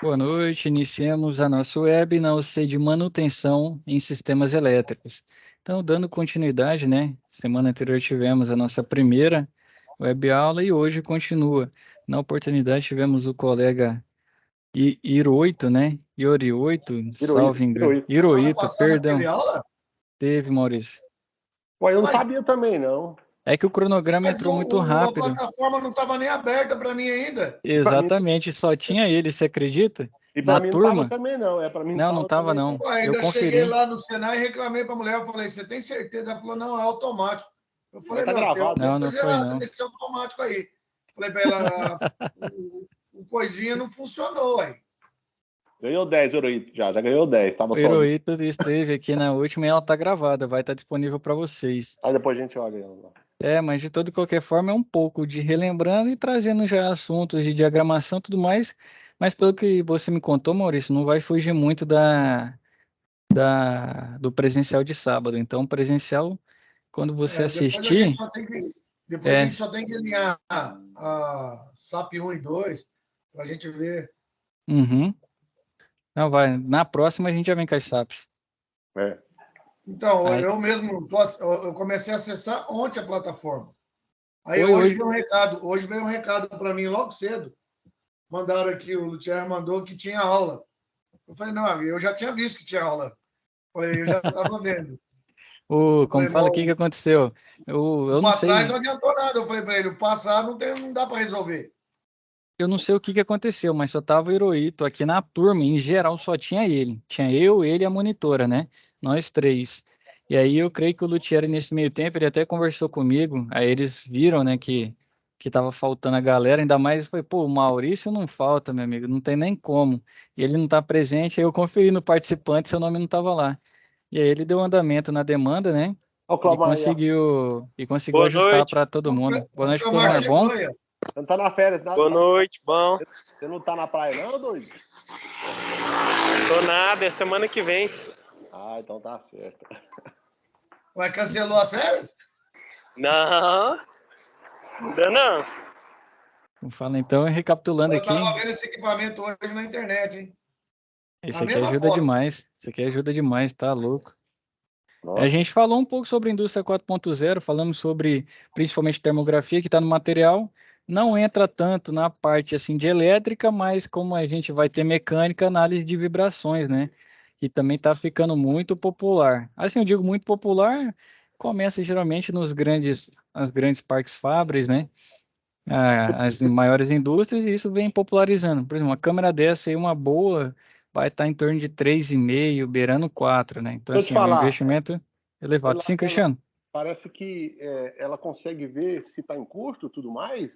Boa noite. Iniciamos a nossa web na UC de manutenção em sistemas elétricos. Então, dando continuidade, né? Semana anterior tivemos a nossa primeira web aula e hoje continua. Na oportunidade tivemos o colega Hiroito, né? Yorioito, salve Hirohito, engano. Hirohito. Semana Hiroito, passada teve perdão. aula? Teve, Maurício. Ué, eu não Uai, sabia também, não. É que o cronograma mas entrou muito a rápido. plataforma não estava nem aberta para mim ainda. E pra mim, Exatamente, só tinha ele, você acredita? e Na pra mim não tava turma? também, não. Pra mim não Não, não tava tava também, não. não. Uai, Eu ainda cheguei conferi. lá no Senai e reclamei para a mulher. Eu falei, você tem certeza? Ela falou, não, é automático. Eu Mas falei, tá meu, tem gravado, alguma Não, não coisa foi errada não. nesse automático aí. Falei para ela, o coisinha não funcionou aí. Ganhou 10, Hirohito, já ganhou 10. Tava O sozinho. Heroíta esteve aqui na última e ela tá gravada, vai estar disponível para vocês. Aí depois a gente olha ela lá. Mas de toda e qualquer forma é um pouco de relembrando e trazendo já assuntos de diagramação e tudo mais. Mas pelo que você me contou, Maurício, não vai fugir muito do presencial de sábado. Então, presencial, quando você Depois a gente assistir, só tem que, depois a é. gente só tem que alinhar a SAP 1 e 2 para a gente ver. Uhum. Não, vai. Na próxima a gente já vem com as SAPs. É. Então, Aí, eu mesmo, eu comecei a acessar ontem a plataforma. Aí foi hoje hoje. veio um recado para mim logo cedo. Mandaram aqui, o Luthier mandou que tinha aula. Eu falei, não, eu já tinha visto que tinha aula. Eu falei, eu já estava vendo. Eu Como falei, fala, o que que bom, aconteceu? o Eu não para trás sei. não adiantou nada. Eu falei para ele, o passado não dá para resolver. Eu não sei o que que aconteceu, mas só tava o Hirohito aqui na turma, em geral só tinha ele. Tinha eu, ele e a monitora, né? Nós três. E aí eu creio que o Luthieri nesse meio tempo, ele até conversou comigo, aí eles viram, né, que tava faltando a galera, ainda mais foi, pô, o Maurício não falta, meu amigo, não tem nem como. E ele não tá presente, aí eu conferi no participante, seu nome não tava lá. E aí ele deu andamento na demanda, né? Olha o E Clomar aí, ó. conseguiu Boa ajustar noite, para todo mundo. Boa O noite, Clamar Clomar, bom? chegou aí. Você não tá na férias, boa noite, bom. Você não tá na praia, não, doido? Tô nada, é semana que vem. Ah, então tá certo. Ué, cancelou as férias? Não, ainda não. Vamos falar então, recapitulando Eu aqui. estava vendo esse equipamento hoje na internet, hein? Esse Na aqui mesma ajuda foto. demais. Esse aqui ajuda demais, tá louco. A Nossa. gente falou um pouco sobre a indústria 4.0, falamos sobre principalmente termografia que está no material. Não entra tanto na parte assim de elétrica, mas como a gente vai ter mecânica, análise de vibrações, né? Que também está ficando muito popular. Assim, eu digo muito popular, começa geralmente nas grandes parques fábricas, né? As maiores indústrias, e isso vem popularizando. Por exemplo, uma câmera dessa aí, uma boa, vai estar em torno de 3,5, beirando 4, né? Então, Deixa eu te assim, é um falar. investimento elevado. Sim, Ela Cristiano, parece que ela consegue ver se tá em curto e tudo mais.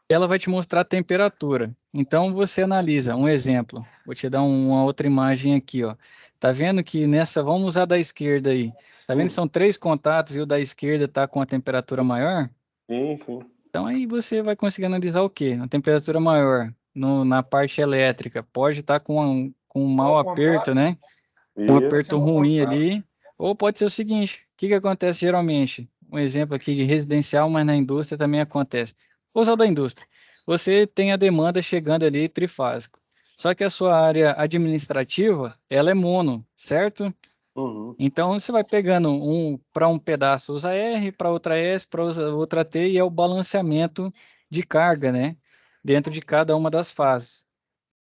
ela vai te mostrar a temperatura. Então, você analisa, um exemplo, vou te dar uma outra imagem aqui, ó. Tá vendo que nessa, vamos usar da esquerda aí. Tá vendo que Hum. são três contatos e o da esquerda está com a temperatura maior? Sim, sim. Então aí você vai conseguir analisar o quê? A temperatura maior na parte elétrica pode estar com um mau Mau aperto, contato. né? Um Pode Isso. ser aperto mau ruim contato. ali. Ou pode ser o seguinte: o que que acontece geralmente? Um exemplo aqui de residencial, mas na indústria também acontece. Vou usar o da indústria. Você tem a demanda chegando ali trifásico. Só que a sua área administrativa, ela é mono, certo? Uhum. Então você vai pegando para um pedaço usa R, para outra S, para outra T, e é o balanceamento de carga, né? Dentro de cada uma das fases.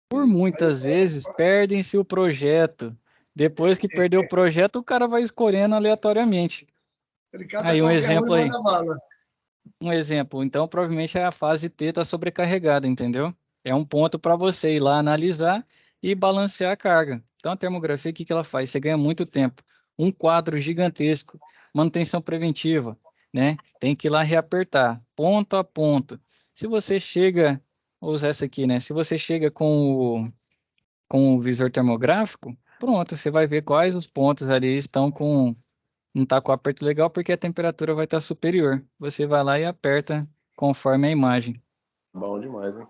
Por Aí o muitas vezes perdem-se o projeto. Depois que perdeu o projeto, o cara vai escolhendo aleatoriamente. ele cata Aí um qualquer um e exemplo aí. manda bala. Um exemplo. Então, provavelmente a fase T está sobrecarregada, entendeu? É um ponto para você ir lá analisar e balancear a carga. Então, a termografia, o que que ela faz? Você ganha muito tempo. Um quadro gigantesco, manutenção preventiva, né? Tem que ir lá reapertar, ponto a ponto. Se você chega, vou usar essa aqui, né? Se você chega com o visor termográfico, pronto, você vai ver quais os pontos ali estão com não está com o aperto legal porque a temperatura vai estar superior. Você vai lá e aperta conforme a imagem. Bom demais, hein?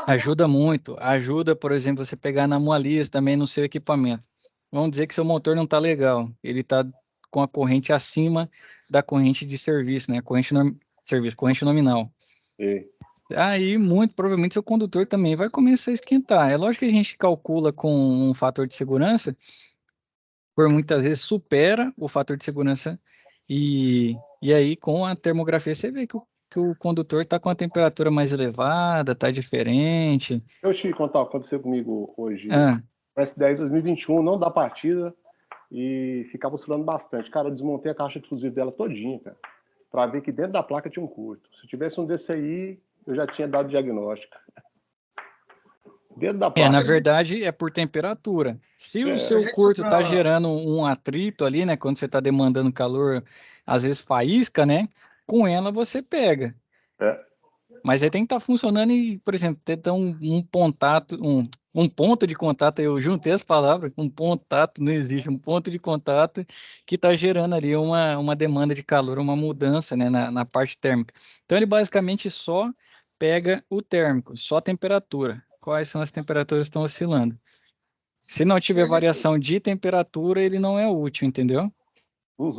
Ajuda muito. Ajuda, por exemplo, você pegar na anomalias também no seu equipamento. Vamos dizer que seu motor não está legal. Ele está com a corrente acima da corrente de serviço, né? Corrente nominal. E Aí, muito provavelmente, seu condutor também vai começar a esquentar. É lógico que a gente calcula com um fator de segurança, por muitas vezes supera o fator de segurança, e aí com a termografia você vê que o condutor está com a temperatura mais elevada, está diferente. Eu te contar o que aconteceu comigo hoje. Ah, O S10 2021, não dá partida e ficava oscilando bastante. Cara, eu desmontei a caixa de fusível dela todinha, cara, para ver que dentro da placa tinha um curto. Se tivesse um desse aí, eu já tinha dado diagnóstico. Dentro da na placa. verdade é por temperatura. Se o Se a seu gente curto está usar, gerando um atrito ali, né, quando você está demandando calor, às vezes faísca, né, com ela você pega. É. Mas aí tem que estar funcionando e, por exemplo, ter um pontato, um ponto de contato, eu juntei as palavras, um pontato, não existe, um ponto de contato que está gerando ali uma demanda de calor, uma mudança, né, na parte térmica. Então ele basicamente só pega o térmico, só a temperatura. Quais são as temperaturas que estão oscilando? Se não se tiver a gente, variação de temperatura, ele não é útil, entendeu? Uhum.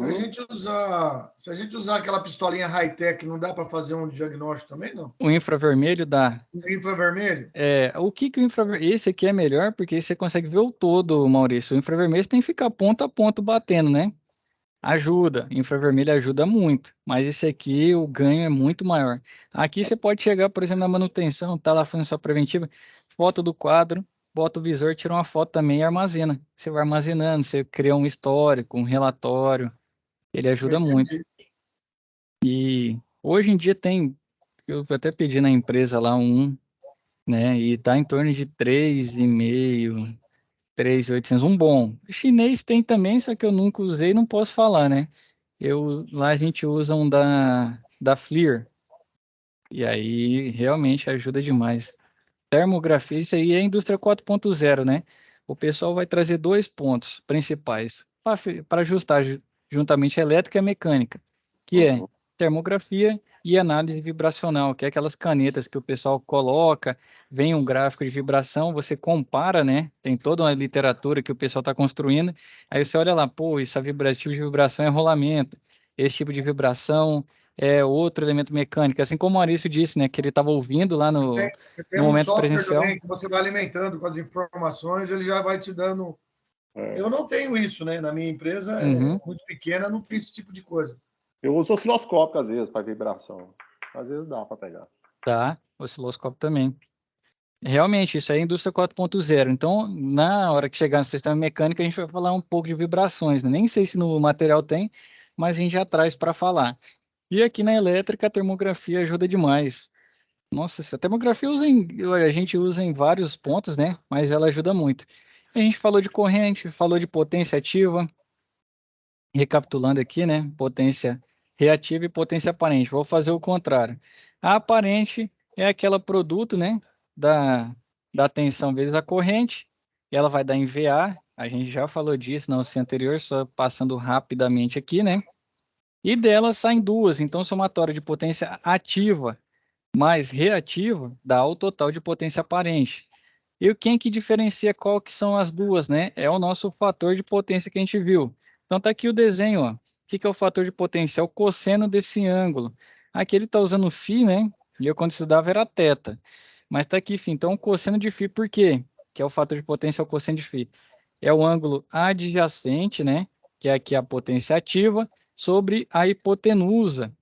se a gente usar aquela pistolinha high-tech, não dá para fazer um diagnóstico também, não? O infravermelho dá. Infravermelho? O que que o infravermelho... Esse aqui é melhor porque aí você consegue ver o todo, Maurício. O infravermelho você tem que ficar ponto a ponto batendo, né? Ajuda. Infravermelho ajuda muito. Mas esse aqui, o ganho é muito maior. Aqui você pode chegar, por exemplo, na manutenção, tá lá fazendo sua preventiva, foto do quadro, bota o visor, tira uma foto também e armazena. Você vai armazenando, você cria um histórico, um relatório. Ele ajuda muito. Entendi. E hoje em dia tem, eu até pedi na empresa lá né? E tá em torno de 3,5, 3.800, um bom. O chinês tem também, só que eu nunca usei, não posso falar, né? Lá a gente usa um da FLIR, e aí realmente ajuda demais. Termografia, isso aí é a indústria 4.0, né? O pessoal vai trazer dois pontos principais para ajustar juntamente a elétrica e a mecânica, que é Uhum. termografia e análise vibracional, que é aquelas canetas que o pessoal coloca, vem um gráfico de vibração, você compara, né? Tem toda uma literatura que o pessoal está construindo, aí você olha lá, pô, esse tipo de vibração é rolamento, esse tipo de vibração é outro elemento mecânico, assim como o Maurício disse, né, que ele estava ouvindo lá Você tem no um momento software presencial. também que você vai alimentando com as informações, ele já vai te dando. É. Eu não tenho isso, né? Na minha empresa é Uhum, muito pequena, não tem esse tipo de coisa. Eu uso osciloscópio às vezes para vibração. Às vezes dá para pegar. tá, osciloscópio também. Realmente, isso aí é indústria 4.0. Então, na hora que chegar no sistema mecânico, a gente vai falar um pouco de vibrações, né? Nem sei se no material tem, mas a gente já traz para falar. E aqui na elétrica, a termografia ajuda demais. Nossa, a termografia a gente usa em vários pontos, né? Mas ela ajuda muito. A gente falou de corrente, falou de potência ativa, recapitulando aqui, né? Potência reativa e potência aparente. Vou fazer o contrário. A aparente é aquela produto, né? Da tensão vezes a corrente. E ela vai dar em VA. A gente já falou disso na aula anterior, só passando rapidamente aqui, né? E dela saem duas. Então, somatória de potência ativa mais reativa dá o total de potência aparente. E quem que diferencia qual que são as duas, né? É o nosso fator de potência que a gente viu. Então tá aqui o desenho, ó. O que que é o fator de potência? É o cosseno desse ângulo. Aqui ele está usando φ, né? E eu quando estudava era θ. Mas tá aqui φ. Então o cosseno de φ, por quê? Que é o fator de potência, é o cosseno de φ. É o ângulo adjacente, né? Que é aqui a potência ativa, sobre a hipotenusa,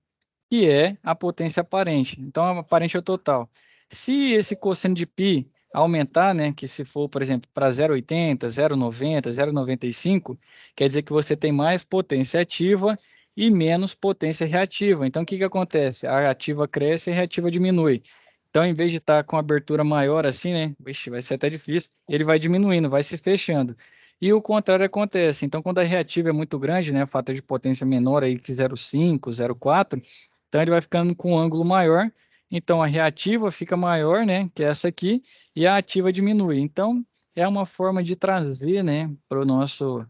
que é a potência aparente. Então, a aparente é o total. Se esse cosseno de π aumentar, né, que se for, por exemplo, para 0,80, 0,90, 0,95, quer dizer que você tem mais potência ativa e menos potência reativa. Então, o que que acontece? A ativa cresce e a reativa diminui. Então, em vez de estar com abertura maior assim, né, vixe, vai ser até difícil, ele vai diminuindo, vai se fechando. E o contrário acontece. Então, quando a reativa é muito grande, né, fator de potência menor aí que 0,5, 0,4, então ele vai ficando com um ângulo maior. Então a reativa fica maior, né? Que é essa aqui, e a ativa diminui. Então é uma forma de trazer, né, para o nosso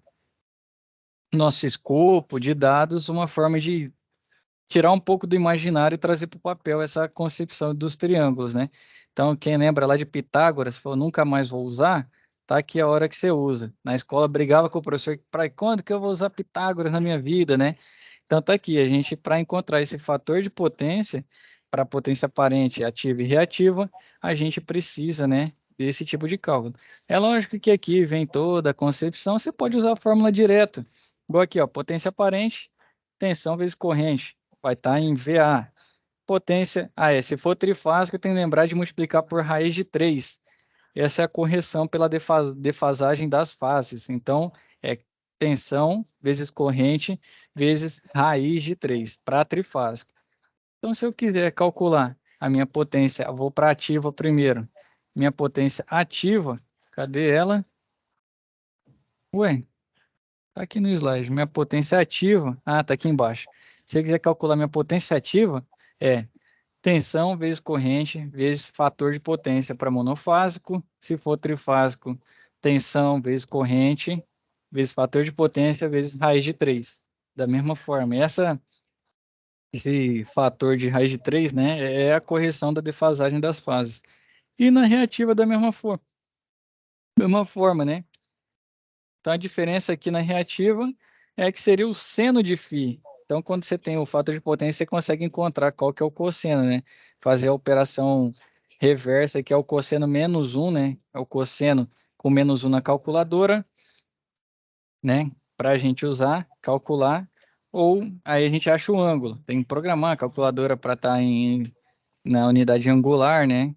escopo de dados, uma forma de tirar um pouco do imaginário e trazer para o papel essa concepção dos triângulos, né? Então quem lembra lá de Pitágoras, falou, nunca mais vou usar, tá aqui a hora que você usa. Na escola brigava com o professor, para quando que eu vou usar Pitágoras na minha vida, né? Então tá aqui, a gente para encontrar esse fator de potência, para potência aparente, ativa e reativa, a gente precisa, né, desse tipo de cálculo. É lógico que aqui vem toda a concepção, você pode usar a fórmula direto. Igual aqui, ó, potência aparente, tensão vezes corrente, vai estar em VA. Potência, se for trifásico, eu tenho que lembrar de multiplicar por raiz de 3. Essa é a correção pela defasagem das fases. Então, é tensão vezes corrente vezes raiz de 3, para trifásico. Então, se eu quiser calcular a minha potência, eu vou para ativa primeiro. Minha potência ativa, cadê ela? Ué, tá aqui no slide. Minha potência ativa, tá aqui embaixo. Se eu quiser calcular minha potência ativa, é tensão vezes corrente vezes fator de potência para monofásico. Se for trifásico, tensão vezes corrente vezes fator de potência vezes raiz de 3. Da mesma forma. Esse fator de raiz de 3, né, é a correção da defasagem das fases. E na reativa da mesma forma, né? Então a diferença aqui na reativa é que seria o seno de φ. Então, quando você tem o fator de potência, você consegue encontrar qual que é o cosseno, né? Fazer a operação reversa, que é o cosseno menos 1, né? É o cosseno com menos 1 na calculadora, né? Para a gente usar, calcular, ou aí a gente acha o ângulo. Tem que programar a calculadora para estar na unidade angular, né?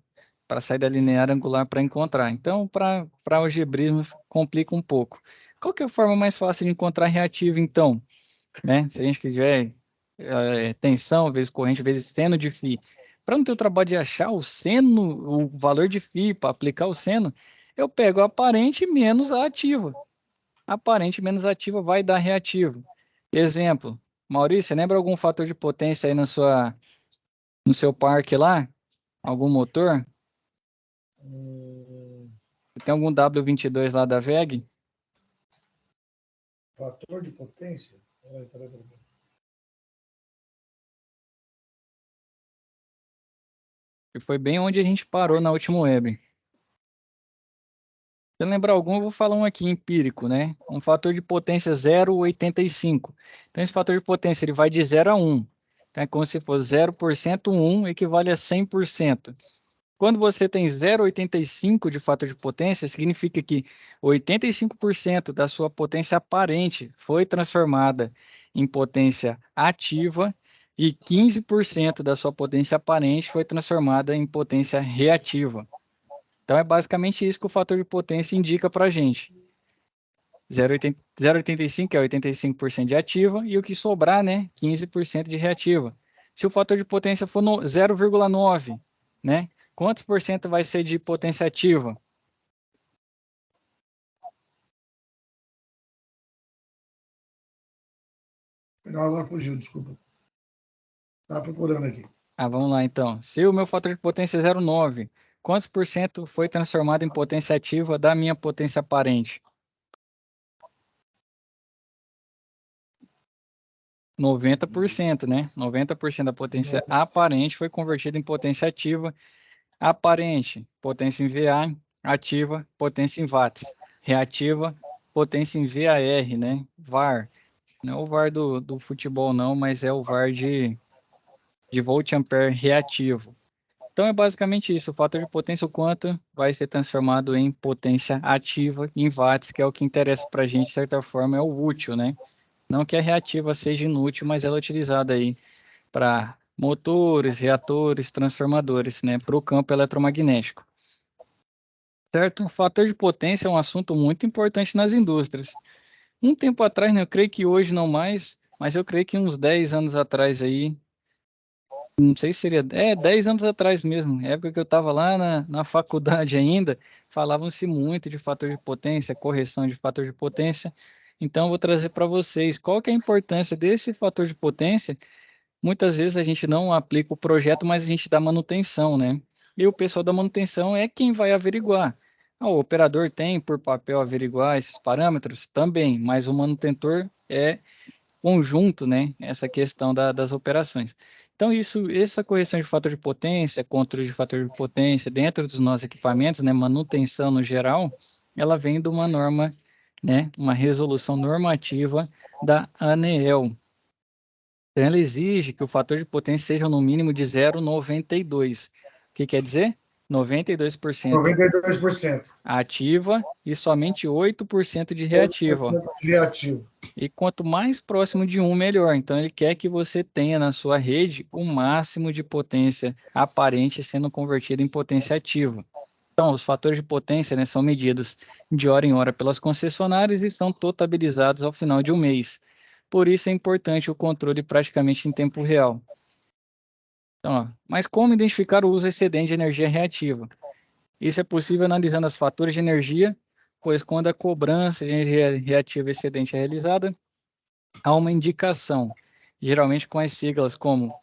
Para sair da linear angular para encontrar. Então, para algebrismo, complica um pouco. Qual que é a forma mais fácil de encontrar reativo, então? Né? Se a gente quiser tensão vezes corrente vezes seno de φ. Para não ter o trabalho de achar o seno, o valor de φ para aplicar o seno, eu pego a aparente menos a ativa. Aparente menos ativa vai dar reativo. Exemplo, Maurício, você lembra algum fator de potência aí no seu parque lá? Algum motor? Tem algum W22 lá da VEG? Fator de potência? Peraí. E foi bem onde a gente parou na última web. Se lembrar algum, eu vou falar um aqui empírico, né? Um fator de potência 0,85. Então, esse fator de potência ele vai de 0 a 1. Então, é como se fosse 0%, 1 equivale a 100%. Quando você tem 0,85 de fator de potência, significa que 85% da sua potência aparente foi transformada em potência ativa e 15% da sua potência aparente foi transformada em potência reativa. Então, é basicamente isso que o fator de potência indica para a gente. 0,85 é 85% de ativa e o que sobrar, né, 15% de reativa. Se o fator de potência for 0,9, né, quantos por cento vai ser de potência ativa? Não, agora fugiu, desculpa. Estava procurando aqui. Vamos lá então. Se o meu fator de potência é 0,9, quantos por cento foi transformado em potência ativa da minha potência aparente? 90%, né? 90% da potência aparente foi convertida em potência ativa. Aparente, potência em VA, ativa, potência em watts. Reativa, potência em VAR, né? VAR. Não é o VAR do futebol, não, mas é o VAR de volt-ampere reativo. Então é basicamente isso. O fator de potência, o quanto vai ser transformado em potência ativa em watts, que é o que interessa para a gente, de certa forma, é o útil, né? Não que a reativa seja inútil, mas ela é utilizada aí para motores, reatores, transformadores, né? Para o campo eletromagnético. Certo? O fator de potência é um assunto muito importante nas indústrias. Um tempo atrás, né, eu creio que hoje não mais, mas eu creio que uns 10 anos atrás aí, não sei se seria, 10 anos atrás mesmo, época que eu estava lá na faculdade ainda, falavam-se muito de fator de potência, correção de fator de potência. Então, eu vou trazer para vocês qual que é a importância desse fator de potência. Muitas vezes a gente não aplica o projeto, mas a gente dá manutenção, né? E o pessoal da manutenção é quem vai averiguar. O operador tem por papel averiguar esses parâmetros? Também, mas o manutentor é conjunto, né? Essa questão das operações. Então, essa correção de fator de potência, controle de fator de potência dentro dos nossos equipamentos, né? Manutenção no geral, ela vem de uma norma, né? Uma resolução normativa da ANEEL. Então, ela exige que o fator de potência seja no mínimo de 0,92. O que quer dizer? 92% 92%. ativa e somente 8% de 8% reativa. de reativo. E quanto mais próximo de 1, melhor. Então, ele quer que você tenha na sua rede o máximo de potência aparente sendo convertido em potência ativa. Então, os fatores de potência, né, são medidos de hora em hora pelas concessionárias e são totalizados ao final de um mês. Por isso é importante o controle praticamente em tempo real. Então, mas como identificar o uso excedente de energia reativa? Isso é possível analisando as faturas de energia, pois quando a cobrança de energia reativa excedente é realizada, há uma indicação, geralmente com as siglas como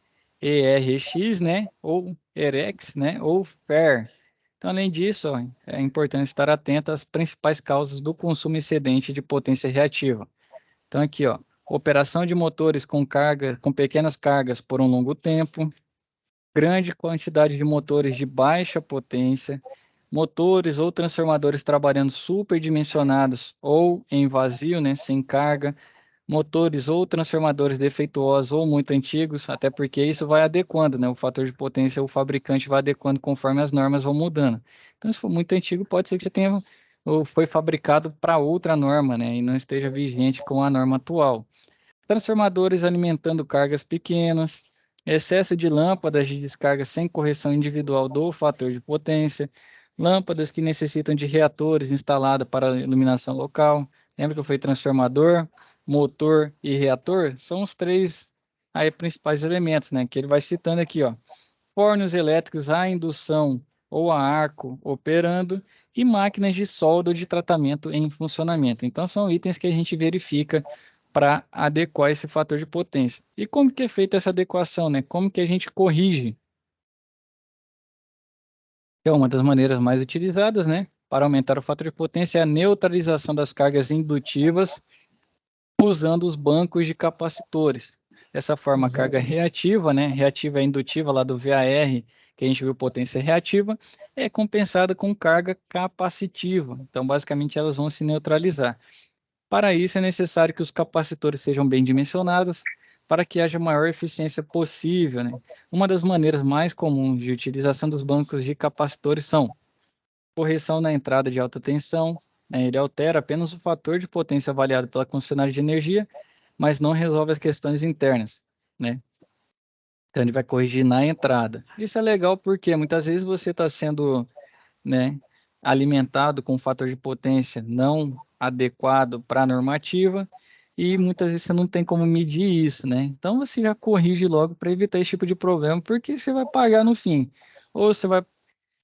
ERX, né, ou EREX, né, ou FAIR. Então, além disso, é importante estar atento às principais causas do consumo excedente de potência reativa. Então, aqui, operação de motores com pequenas cargas por um longo tempo, grande quantidade de motores de baixa potência, motores ou transformadores trabalhando superdimensionados ou em vazio, né, sem carga, motores ou transformadores defeituosos ou muito antigos, até porque isso vai adequando, né? O fator de potência, o fabricante vai adequando conforme as normas vão mudando. Então, se for muito antigo, pode ser que você tenha ou foi fabricado para outra norma, né? E não esteja vigente com a norma atual. Transformadores alimentando cargas pequenas, excesso de lâmpadas de descarga sem correção individual do fator de potência, lâmpadas que necessitam de reatores instalados para iluminação local. Lembra que eu falei transformador, motor e reator? São os três aí principais elementos, né? Que ele vai citando aqui, ó. Fornos elétricos a indução ou a arco operando e máquinas de solda ou de tratamento em funcionamento. Então, são itens que a gente verifica para adequar esse fator de potência. E como que é feita essa adequação, né? Como que a gente corrige? É uma das maneiras mais utilizadas, né? Para aumentar o fator de potência é a neutralização das cargas indutivas usando os bancos de capacitores. Dessa forma, a carga reativa, né? Reativa e indutiva lá do VAR, que a gente viu potência reativa, é compensada com carga capacitiva. Então, basicamente, elas vão se neutralizar. Para isso, é necessário que os capacitores sejam bem dimensionados para que haja maior eficiência possível, né? Uma das maneiras mais comuns de utilização dos bancos de capacitores são correção na entrada de alta tensão, né? Ele altera apenas o fator de potência avaliado pela concessionária de energia, mas não resolve as questões internas, né? Então, ele vai corrigir na entrada. Isso é legal porque muitas vezes você está sendo, né, alimentado com um fator de potência não adequado para a normativa e muitas vezes você não tem como medir isso, né? Então você já corrige logo para evitar esse tipo de problema, porque você vai pagar no fim. Ou você vai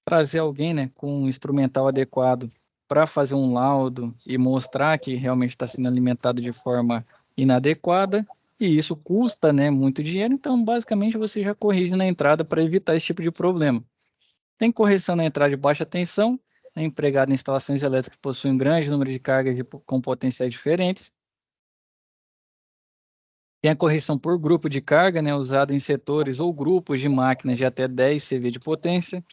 trazer alguém, né, com um instrumental adequado para fazer um laudo e mostrar que realmente está sendo alimentado de forma inadequada, e isso custa, né, muito dinheiro, então basicamente você já corrige na entrada para evitar esse tipo de problema. Tem correção na entrada de baixa tensão, né, empregada em instalações elétricas que possuem um grande número de cargas com potenciais diferentes. Tem a correção por grupo de carga, né, usada em setores ou grupos de máquinas de até 10 CV de potência.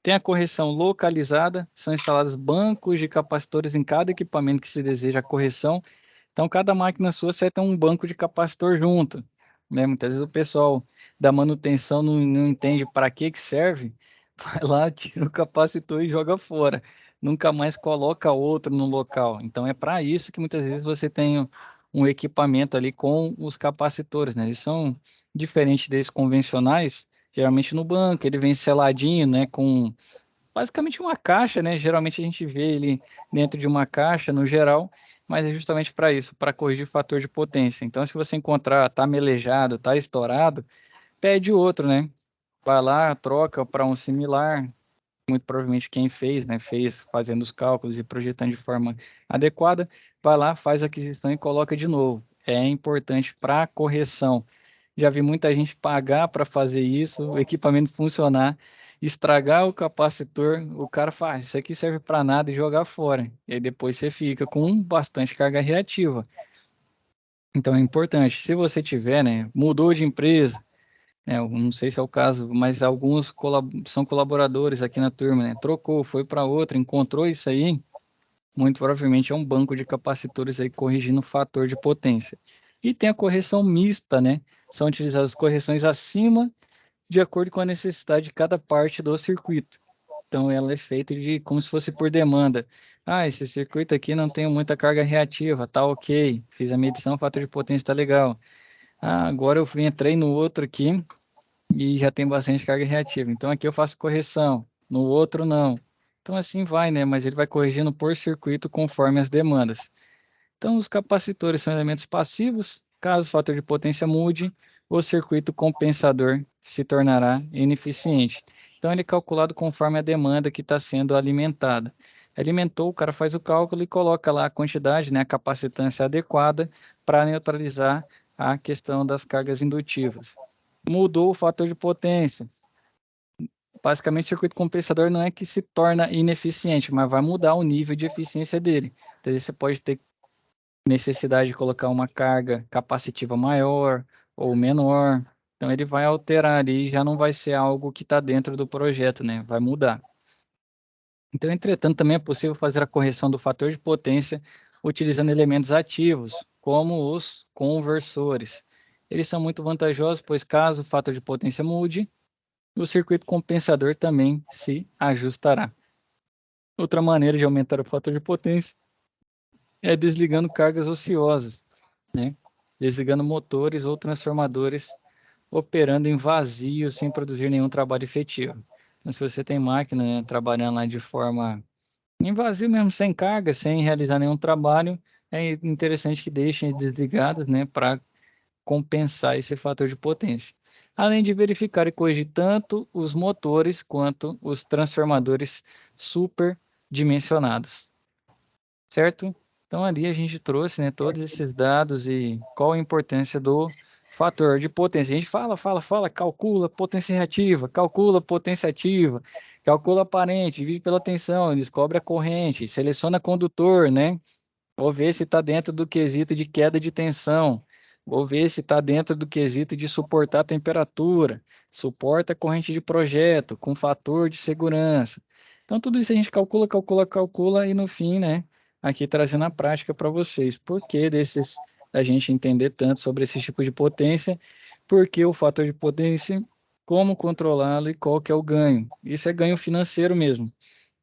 Tem a correção localizada, são instalados bancos de capacitores em cada equipamento que se deseja a correção. Então, cada máquina sua você tem um banco de capacitor junto, né? Muitas vezes o pessoal da manutenção não entende para que serve, vai lá, tira o capacitor e joga fora. Nunca mais coloca outro no local. Então, é para isso que muitas vezes você tem um equipamento ali com os capacitores, né? Eles são diferentes desses convencionais, geralmente no banco, ele vem seladinho, né, com basicamente uma caixa, né? Geralmente a gente vê ele dentro de uma caixa no geral, mas é justamente para isso, para corrigir o fator de potência. Então, se você encontrar tá melejado, tá estourado, pede outro, né? Vai lá, troca para um similar. Muito provavelmente quem fez, né? Fez fazendo os cálculos e projetando de forma adequada, vai lá, faz a aquisição e coloca de novo. É importante para correção. Já vi muita gente pagar para fazer isso, o equipamento funcionar, estragar o capacitor, o cara faz, isso aqui serve para nada e jogar fora. E aí depois você fica com bastante carga reativa. Então é importante, se você tiver, né, mudou de empresa, né, eu não sei se é o caso, mas alguns são colaboradores aqui na turma, né, trocou, foi para outra, encontrou isso aí, muito provavelmente é um banco de capacitores aí corrigindo o fator de potência. E tem a correção mista, né? São utilizadas correções acima de acordo com a necessidade de cada parte do circuito. Então, ela é feita como se fosse por demanda. Ah, esse circuito aqui não tem muita carga reativa, tá ok. Fiz a medição, o fator de potência tá legal. Ah, agora eu entrei no outro aqui e já tem bastante carga reativa. Então, aqui eu faço correção, no outro não. Então, assim vai, né? Mas ele vai corrigindo por circuito conforme as demandas. Então, os capacitores são elementos passivos. Caso o fator de potência mude, o circuito compensador se tornará ineficiente. Então, ele é calculado conforme a demanda que está sendo alimentada. Alimentou, o cara faz o cálculo e coloca lá a quantidade, né, a capacitância adequada para neutralizar a questão das cargas indutivas. Mudou o fator de potência. Basicamente, o circuito compensador não é que se torna ineficiente, mas vai mudar o nível de eficiência dele. Então, você pode ter necessidade de colocar uma carga capacitiva maior ou menor. Então, ele vai alterar ali, já não vai ser algo que está dentro do projeto, né? Vai mudar. Então, entretanto, também é possível fazer a correção do fator de potência utilizando elementos ativos, como os conversores. Eles são muito vantajosos, pois caso o fator de potência mude, o circuito compensador também se ajustará. Outra maneira de aumentar o fator de potência é desligando cargas ociosas, né? Desligando motores ou transformadores operando em vazio sem produzir nenhum trabalho efetivo. Então, se você tem máquina, né, trabalhando lá de forma em vazio mesmo, sem carga, sem realizar nenhum trabalho, é interessante que deixem desligadas, né, para compensar esse fator de potência. Além de verificar e corrigir tanto os motores quanto os transformadores superdimensionados, certo? Então, ali a gente trouxe, né, todos esses dados e qual a importância do fator de potência. A gente fala, calcula potência reativa, calcula potência ativa, calcula aparente, divide pela tensão, descobre a corrente, seleciona condutor, né? Vou ver se está dentro do quesito de queda de tensão. Vou ver se está dentro do quesito de suportar a temperatura, suporta a corrente de projeto, com fator de segurança. Então, tudo isso a gente calcula e no fim, né? Aqui trazendo a prática para vocês. Por que da gente entender tanto sobre esse tipo de potência? Por que o fator de potência? Como controlá-lo e qual que é o ganho? Isso é ganho financeiro mesmo.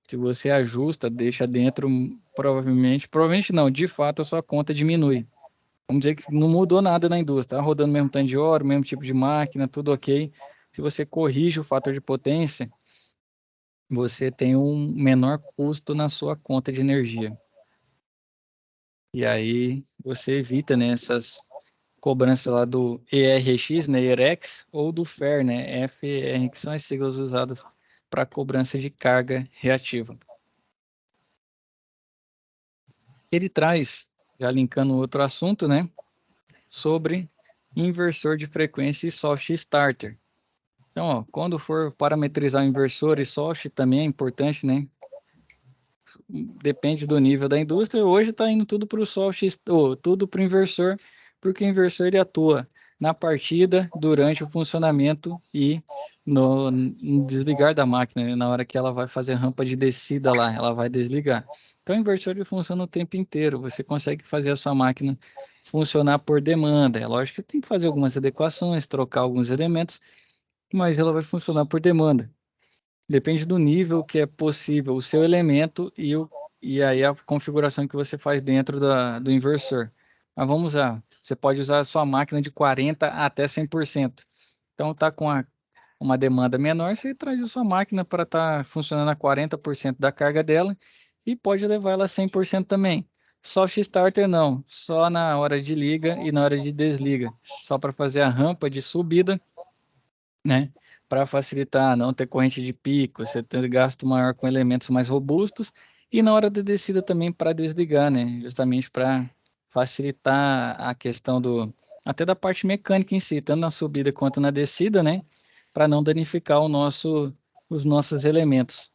Se você ajusta, deixa dentro, provavelmente não, de fato a sua conta diminui. Vamos dizer que não mudou nada na indústria, tá rodando o mesmo tanto de hora, o mesmo tipo de máquina, tudo ok. Se você corrige o fator de potência, você tem um menor custo na sua conta de energia. E aí você evita, né, essas cobranças lá do ERX, né, ERX, ou do FER, né, FR, que são as siglas usadas para cobrança de carga reativa. Ele traz, já linkando outro assunto, né, sobre inversor de frequência e soft starter. Então, ó, quando for parametrizar o inversor e soft também é importante, né? Depende do nível da indústria. Hoje está indo tudo para o soft, ou tudo para o inversor, porque o inversor ele atua na partida, durante o funcionamento e no desligar da máquina, né? Na hora que ela vai fazer a rampa de descida lá, ela vai desligar. Então, o inversor ele funciona o tempo inteiro. Você consegue fazer a sua máquina funcionar por demanda. É lógico que tem que fazer algumas adequações, trocar alguns elementos, mas ela vai funcionar por demanda. Depende do nível que é possível, o seu elemento e aí a configuração que você faz dentro do inversor. Mas vamos lá, você pode usar a sua máquina de 40% até 100%. Então, está com uma demanda menor, você traz a sua máquina para estar funcionando a 40% da carga dela e pode levar ela a 100% também. Soft starter não, só na hora de liga e na hora de desliga, só para fazer a rampa de subida, né? Para facilitar, não ter corrente de pico, você ter gasto maior com elementos mais robustos e na hora da descida também para desligar, né? Justamente para facilitar a questão até da parte mecânica em si, tanto na subida quanto na descida, né? Para não danificar os nossos elementos,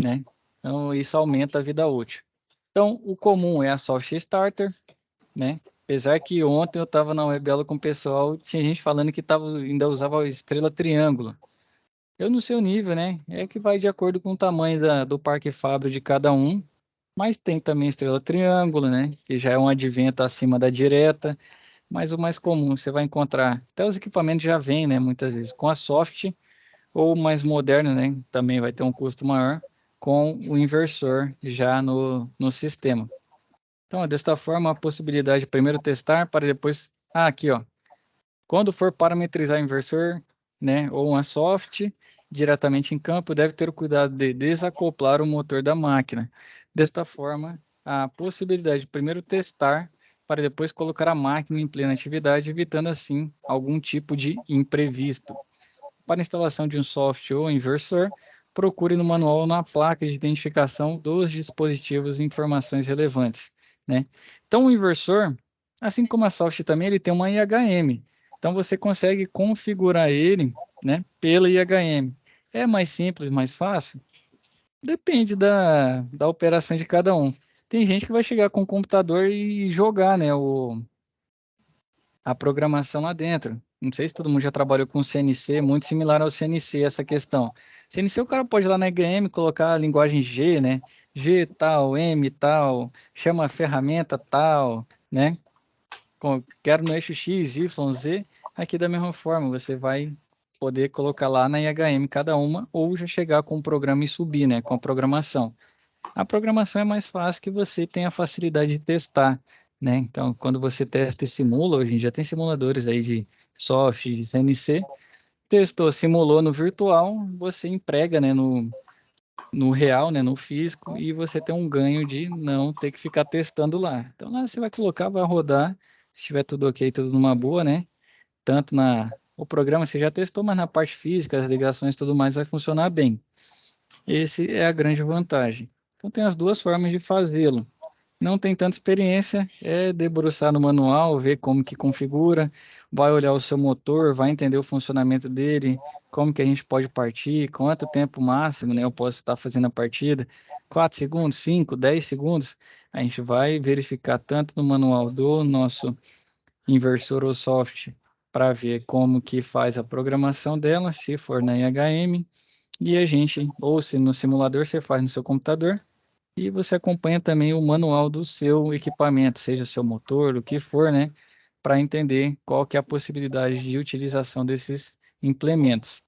né? Então isso aumenta a vida útil. Então o comum é a soft starter, né? Apesar que ontem eu estava na Webelo com o pessoal, tinha gente falando que ainda usava a estrela triângulo. Eu não sei o nível, né? É que vai de acordo com o tamanho do parque fábrico de cada um, mas tem também estrela triângulo, né? Que já é um advento acima da direta. mas o mais comum, você vai encontrar, até os equipamentos já vêm, né, muitas vezes, com a soft, ou mais moderno, né, também vai ter um custo maior, com o inversor já no sistema. Então, desta forma, a possibilidade de primeiro testar para depois... Ah, aqui, ó. Quando for parametrizar o inversor, né, ou uma soft, diretamente em campo, deve ter o cuidado de desacoplar o motor da máquina. Desta forma, a possibilidade de primeiro testar para depois colocar a máquina em plena atividade, evitando assim algum tipo de imprevisto. Para instalação de um software ou inversor, procure no manual ou na placa de identificação dos dispositivos e informações relevantes, né? Então, o inversor, assim como a software também, ele tem uma IHM. Então, você consegue configurar ele, né, pela IHM. É mais simples, mais fácil? Depende da operação de cada um. Tem gente que vai chegar com o computador e jogar, né, a programação lá dentro. Não sei se todo mundo já trabalhou com CNC, muito similar ao CNC essa questão. CNC o cara pode ir lá na EGM colocar a linguagem G, né? G tal, M tal, chama a ferramenta tal, né? Quero no eixo X, Y, Z. Aqui da mesma forma, você vai poder colocar lá na IHM cada uma ou já chegar com o programa e subir, né? Com a programação. A programação é mais fácil que você tem a facilidade de testar, né? Então, quando você testa e simula, hoje em dia tem simuladores aí de software, de CNC, testou, simulou no virtual, você emprega, né, no real, né, no físico, e você tem um ganho de não ter que ficar testando lá. Então, lá você vai colocar, vai rodar, se tiver tudo ok, tudo numa boa, né? Tanto o programa você já testou, mas na parte física, as ligações e tudo mais vai funcionar bem. Esse é a grande vantagem. Então tem as duas formas de fazê-lo. Não tem tanta experiência, é debruçar no manual, ver como que configura, vai olhar o seu motor, vai entender o funcionamento dele, como que a gente pode partir, quanto tempo máximo, né, eu posso estar fazendo a partida, 4 segundos, 5, 10 segundos, a gente vai verificar tanto no manual do nosso inversor ou software para ver como que faz a programação dela, se for na IHM, e a gente, ou se no simulador você faz no seu computador, e você acompanha também o manual do seu equipamento, seja seu motor, o que for, né? Para entender qual que é a possibilidade de utilização desses implementos.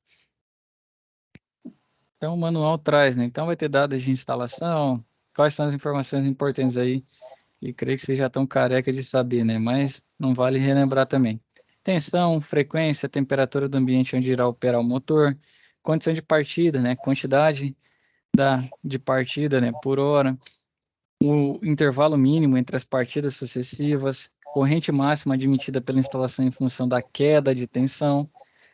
Então, o manual traz, né? Então, vai ter dados de instalação, quais são as informações importantes aí, e creio que vocês já estão careca de saber, né? Mas não vale relembrar também. Tensão, frequência, temperatura do ambiente onde irá operar o motor, condição de partida, né? Quantidade de partida, né, por hora, o intervalo mínimo entre as partidas sucessivas, corrente máxima admitida pela instalação em função da queda de tensão,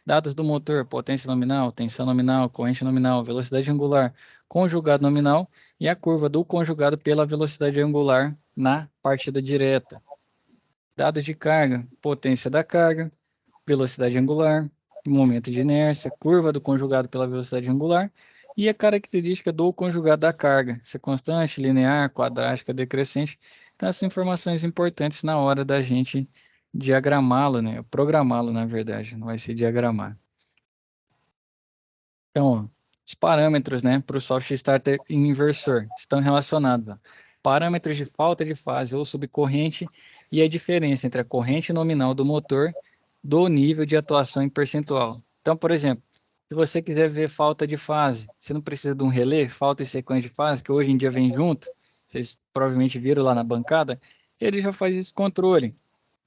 dados do motor, potência nominal, tensão nominal, corrente nominal, velocidade angular, conjugado nominal e a curva do conjugado pela velocidade angular na partida direta. Dados de carga, potência da carga, velocidade angular, momento de inércia, curva do conjugado pela velocidade angular e a característica do conjugado da carga, se é constante, linear, quadrática, decrescente. Então, essas informações importantes na hora da gente diagramá-lo, né? Programá-lo, na verdade, não vai ser diagramar. Então, ó, os parâmetros, né, para o software starter e inversor estão relacionados. Ó. Parâmetros de falta de fase ou subcorrente e a diferença entre a corrente nominal do motor do nível de atuação em percentual. Então, por exemplo, se você quiser ver falta de fase, você não precisa de um relé, falta e sequência de fase, que hoje em dia vem junto, vocês provavelmente viram lá na bancada, ele já faz esse controle.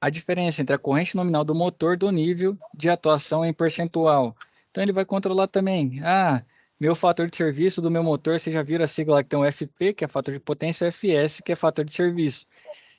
A diferença entre a corrente nominal do motor do nível de atuação em percentual. Então ele vai controlar também. Ah, meu fator de serviço do meu motor, você já viram a sigla que tem o FP, que é fator de potência, e o FS, que é fator de serviço.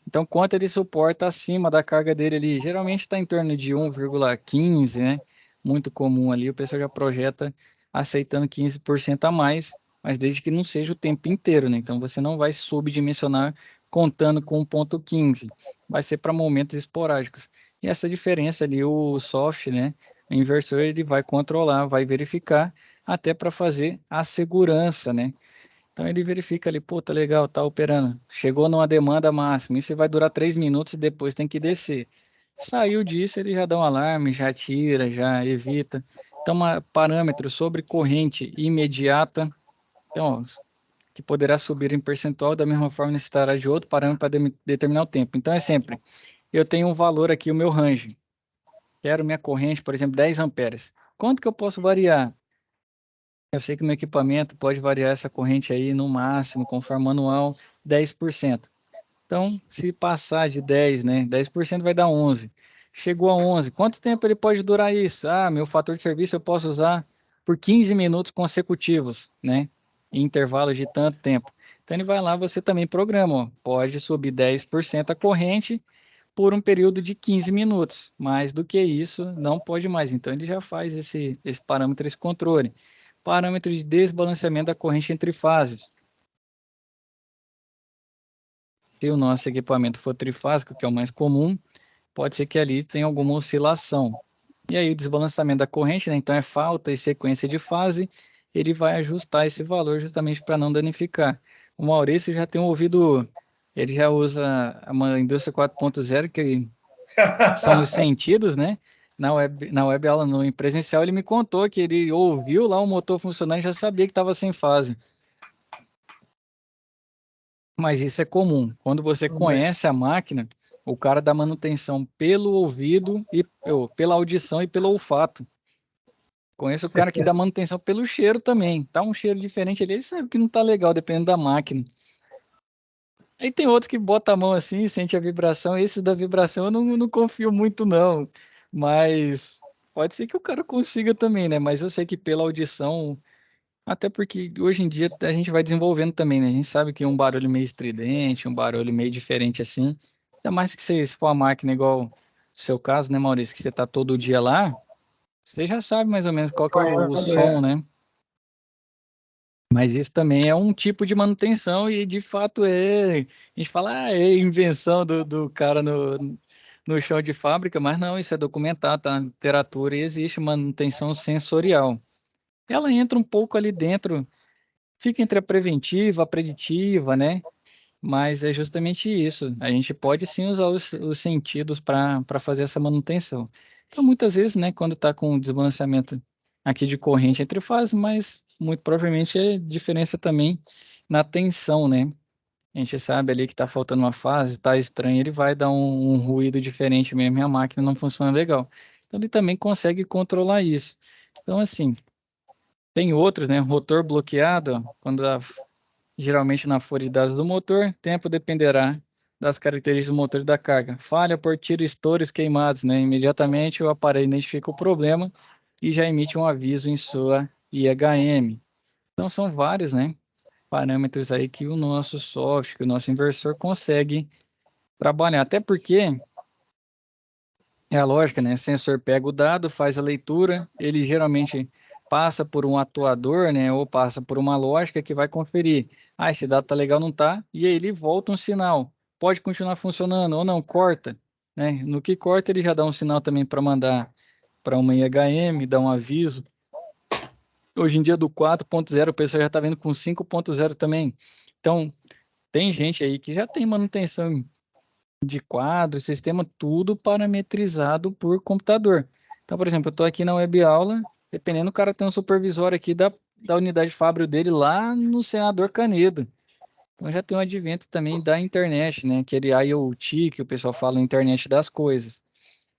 Então, quanto ele suporta acima da carga dele ali? Geralmente está em torno de 1,15, né? Muito comum ali, o pessoal já projeta aceitando 15% a mais, mas desde que não seja o tempo inteiro, né? Então, você não vai subdimensionar contando com 1,15. Vai ser para momentos esporádicos. E essa diferença ali, o soft, né? O inversor, ele vai controlar, vai verificar, até para fazer a segurança, né? Então ele verifica ali, pô, tá legal, tá operando. Chegou numa demanda máxima, isso vai durar 3 minutos e depois tem que descer. Saiu disso, ele já dá um alarme, já tira, já evita. Então, parâmetro sobre corrente imediata, então, que poderá subir em percentual, da mesma forma necessitará de outro parâmetro para determinar o tempo. Então, é sempre eu tenho um valor aqui, o meu range. Quero minha corrente, por exemplo, 10 amperes. Quanto que eu posso variar? Eu sei que o meu equipamento pode variar essa corrente aí no máximo, conforme manual, 10%. Então, se passar de 10, né? 10% vai dar 11. Chegou a 11. Quanto tempo ele pode durar isso? Ah, meu fator de serviço eu posso usar por 15 minutos consecutivos, né? Em intervalos de tanto tempo. Então, ele vai lá, você também programa, ó, pode subir 10% a corrente por um período de 15 minutos. Mais do que isso, não pode mais. Então, ele já faz esse parâmetro, esse controle. Parâmetro de desbalanceamento da corrente entre fases. Se o nosso equipamento for trifásico, que é o mais comum, pode ser que ali tenha alguma oscilação. E aí o desbalanceamento da corrente, né? Então é falta e sequência de fase, ele vai ajustar esse valor justamente para não danificar. O Maurício já tem ouvido, ele já usa uma indústria 4.0, que são os sentidos, né? Na web aula no presencial, ele me contou que ele ouviu lá o motor funcionando e já sabia que estava sem fase. Mas isso é comum. Quando você conhece a máquina, o cara dá manutenção pelo ouvido e pela audição e pelo olfato. Conheço o cara que dá manutenção pelo cheiro também. Tá um cheiro diferente ali, ele sabe que não tá legal, dependendo da máquina. Aí tem outros que botam a mão assim, sente a vibração. Esse da vibração eu não confio muito, não. Mas pode ser que o cara consiga também, né? Mas eu sei que pela audição, até porque hoje em dia a gente vai desenvolvendo também, né? A gente sabe que um barulho meio estridente, um barulho meio diferente assim. Ainda mais que se for a máquina igual o seu caso, né, Maurício? Que você tá todo dia lá, você já sabe mais ou menos qual que é o som, né? Mas isso também é um tipo de manutenção e de fato é. A gente fala, é invenção do cara no chão de fábrica, mas não, isso é documentado, tá na literatura e existe manutenção sensorial. Ela entra um pouco ali dentro, fica entre a preventiva, a preditiva, né? Mas é justamente isso. A gente pode sim usar os sentidos para fazer essa manutenção. Então, muitas vezes, né, quando está com desbalanceamento aqui de corrente entre fases, mas muito provavelmente é diferença também na tensão, né? A gente sabe ali que está faltando uma fase, está estranho, ele vai dar um ruído diferente mesmo e a máquina não funciona legal. Então, ele também consegue controlar isso. Então, assim, tem outros, né? Rotor bloqueado, ó, quando geralmente na folha de dados do motor, tempo dependerá das características do motor e da carga. Falha por tiro-estores queimados, né? Imediatamente o aparelho identifica o problema e já emite um aviso em sua IHM. Então são vários, né, parâmetros aí que o nosso software, que o nosso inversor consegue trabalhar. Até porque é a lógica, né? O sensor pega o dado, faz a leitura, ele geralmente passa por um atuador, né? Ou passa por uma lógica que vai conferir. Ah, esse dado tá legal, não tá? E aí ele volta um sinal. Pode continuar funcionando ou não, corta, né? No que corta, ele já dá um sinal também para mandar para uma IHM, dá um aviso. Hoje em dia do 4.0 o pessoal já está vendo com 5.0 também. Então, tem gente aí que já tem manutenção de quadro, sistema, tudo parametrizado por computador. Então, por exemplo, eu estou aqui na web aula, dependendo, o cara tem um supervisor aqui da unidade fábrica dele lá no Senador Canedo. Então já tem um advento também da internet, né? Aquele IoT que o pessoal fala, internet das coisas.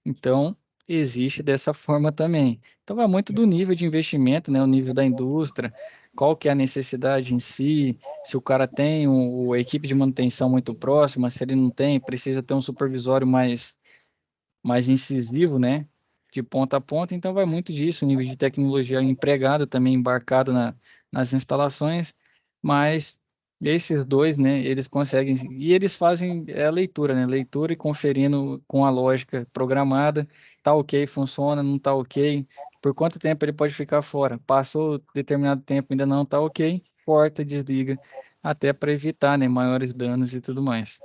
Então, existe dessa forma também. Então, vai muito do nível de investimento, né? O nível da indústria, qual que é a necessidade em si, se o cara tem a equipe de manutenção muito próxima, se ele não tem, precisa ter um supervisório mais incisivo, né? De ponta a ponta. Então, vai muito disso, o nível de tecnologia empregado também embarcado nas instalações, mas esses dois, né, eles conseguem, e eles fazem a leitura, né, leitura e conferindo com a lógica programada, tá ok, funciona, não tá ok, por quanto tempo ele pode ficar fora, passou determinado tempo, ainda não tá ok, corta, desliga, até para evitar, né, maiores danos e tudo mais.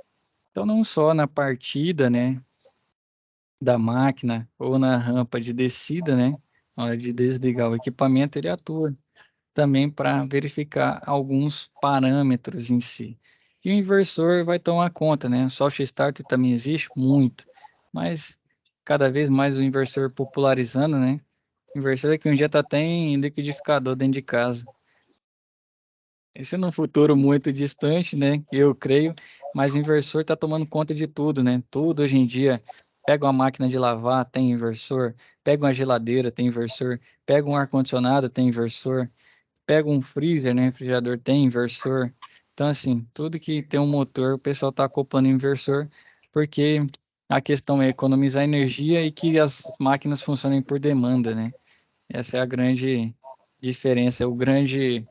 Então, não só na partida, né, da máquina ou na rampa de descida, né, na hora de desligar o equipamento, ele atua também para verificar alguns parâmetros em si. E o inversor vai tomar conta, né? O soft start também existe muito, mas cada vez mais o inversor popularizando, né? O inversor daqui um dia tá até em liquidificador dentro de casa. Esse é num futuro muito distante, né? Eu creio, mas o inversor está tomando conta de tudo, né? Tudo hoje em dia. Pega uma máquina de lavar, tem inversor. Pega uma geladeira, tem inversor. Pega um ar-condicionado, tem inversor. Pega um freezer, né? Refrigerador, tem inversor. Então, assim, tudo que tem um motor, o pessoal está acoplando inversor, porque a questão é economizar energia e que as máquinas funcionem por demanda, né? Essa é a grande diferença, o grande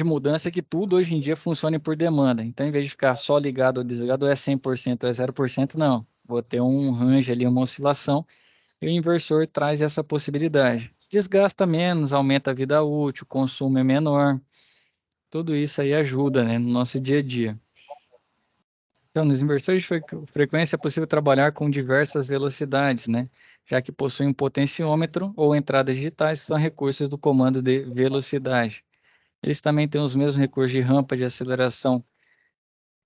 mudança é que tudo hoje em dia funcione por demanda. Então, em vez de ficar só ligado ou desligado, ou é 100% ou é 0%, não. Vou ter um range ali, uma oscilação, e o inversor traz essa possibilidade. Desgasta menos, aumenta a vida útil, o consumo é menor. Tudo isso aí ajuda, né, no nosso dia a dia. Então, nos inversores de frequência é possível trabalhar com diversas velocidades, né? Já que possuem um potenciômetro ou entradas digitais, que são recursos do comando de velocidade. Eles também têm os mesmos recursos de rampa de aceleração,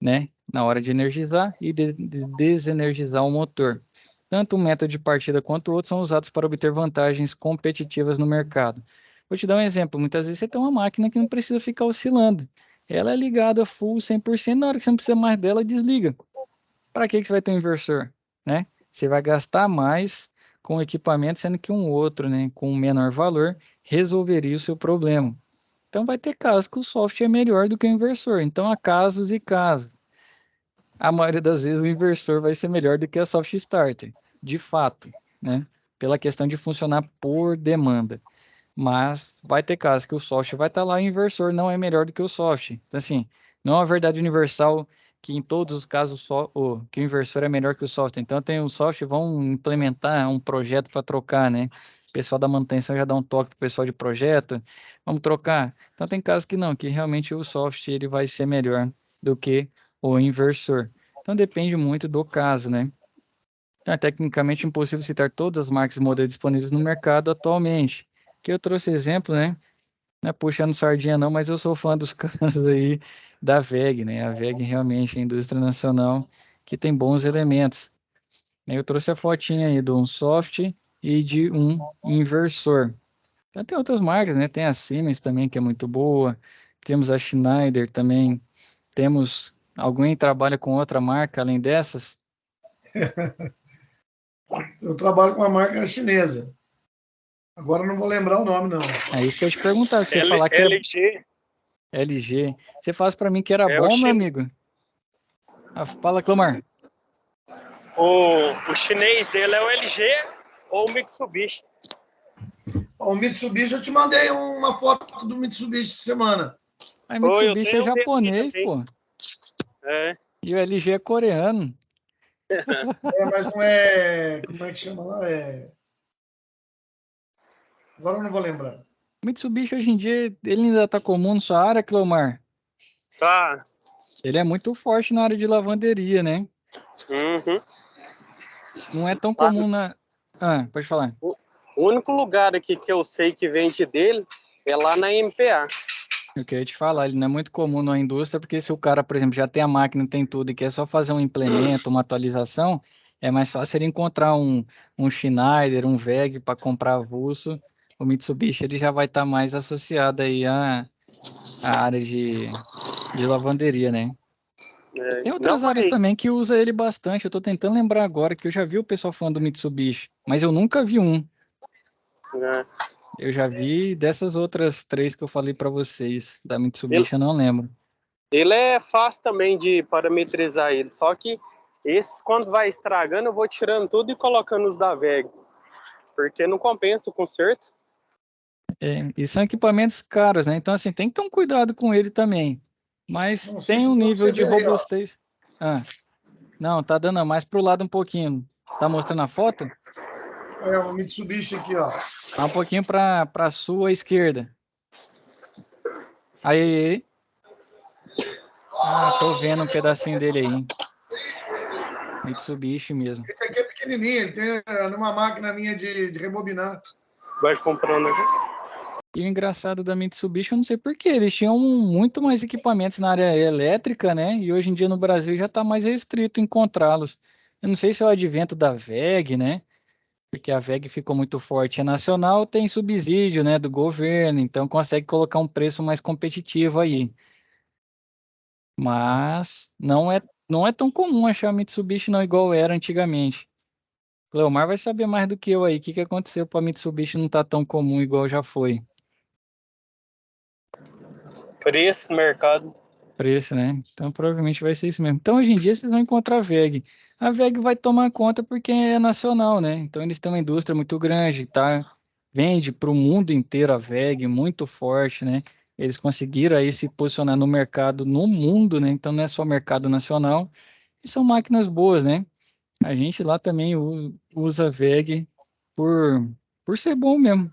né, na hora de energizar e de desenergizar o motor. Tanto um método de partida quanto o outro são usados para obter vantagens competitivas no mercado. Vou te dar um exemplo. Muitas vezes você tem uma máquina que não precisa ficar oscilando. Ela é ligada full 100%, na hora que você não precisa mais dela, desliga. Para que você vai ter um inversor, né? Você vai gastar mais com o equipamento, sendo que um outro, né, com um menor valor, resolveria o seu problema. Então vai ter casos que o software é melhor do que o inversor. Então há casos e casos. A maioria das vezes o inversor vai ser melhor do que a soft starter, de fato, né? Pela questão de funcionar por demanda. Mas vai ter casos que o software vai estar lá e o inversor não é melhor do que o software. Então, assim, não é uma verdade universal que em todos os casos que o inversor é melhor que o software. Então, tem o software, vão implementar um projeto para trocar, né? O pessoal da manutenção já dá um toque para o pessoal de projeto, vamos trocar. Então, tem casos que não, que realmente o software ele vai ser melhor do que o inversor. Então, depende muito do caso, né? Então, é tecnicamente impossível citar todas as marcas e modelos disponíveis no mercado atualmente. Que eu trouxe exemplo, né? Não é puxando sardinha não, mas eu sou fã dos caras aí da WEG, né? A WEG realmente é a indústria nacional que tem bons elementos. Eu trouxe a fotinha aí de um soft e de um inversor. Já tem outras marcas, né? Tem a Siemens também, que é muito boa. Temos a Schneider também. Temos alguém que trabalha com outra marca além dessas? Eu trabalho com uma marca chinesa. Agora eu não vou lembrar o nome, não. É isso que eu ia te perguntar, que você falar que LG. é LG. Você faz para mim que era É o bom, meu amigo? Fala, Clomar. O chinês dele é o LG ou o Mitsubishi. O Mitsubishi, eu te mandei uma foto do Mitsubishi semana. A Mitsubishi é um japonês, pô. É. E o LG é coreano. Mas não é... Como é que chama lá? Agora eu não vou lembrar. Mitsubishi hoje em dia, ele ainda tá comum na sua área, Clomar? Tá. Ele é muito forte na área de lavanderia, né? Uhum. Não é tão comum na... pode falar. O único lugar aqui que eu sei que vende dele é lá na MPA. Eu queria te falar, ele não é muito comum na indústria, porque se o cara, por exemplo, já tem a máquina, tem tudo, e quer só fazer um implemento, uma atualização, é mais fácil ele encontrar um Schneider, um WEG para comprar avulso. O Mitsubishi ele já vai estar mais associado aí à área de lavanderia, né? Tem Não, outras áreas também mas que usa ele bastante. Eu estou tentando lembrar agora que eu já vi o pessoal falando do Mitsubishi, mas eu nunca vi um. Eu já vi dessas outras três que eu falei para vocês. Da Mitsubishi eu não lembro. ele é fácil também de parametrizar ele, só que esses, quando vai estragando, eu vou tirando tudo e colocando os da VEG, porque não compensa o conserto. E são equipamentos caros, né? Então, assim, tem que ter um cuidado com ele também. Mas Não sei tem um se dá pra nível você de ver aí, ó. robustez. Não, tá dando mais pro lado um pouquinho. Você tá mostrando a foto? É o Mitsubishi aqui, ó. Tá um pouquinho para sua esquerda. Aí. Tô vendo um pedacinho dele aí. Mitsubishi mesmo. Esse aqui é pequenininho, ele tem numa máquina minha de rebobinar. Vai comprando aqui. E o engraçado da Mitsubishi, eu não sei por quê, eles tinham muito mais equipamentos na área elétrica, né? E hoje em dia no Brasil já está mais restrito encontrá-los. Eu não sei se é o advento da WEG, né? porque a VEG ficou muito forte, é nacional, tem subsídio, né, do governo, então consegue colocar um preço mais competitivo aí. Mas não é tão comum achar Mitsubishi não igual era antigamente. Cleomar vai saber mais do que eu aí. O que que aconteceu para Mitsubishi não tá tão comum igual já foi? Preço no mercado. Preço, né? Então provavelmente vai ser isso mesmo. Então hoje em dia vocês vão encontrar a VEG. A VEG vai tomar conta porque é nacional, né? Então eles têm uma indústria muito grande, tá? Vende para o mundo inteiro a VEG, muito forte, né? Eles conseguiram aí se posicionar no mercado no mundo, né? Então não é só mercado nacional. E são máquinas boas, né? A gente lá também usa VEG por, por ser bom mesmo.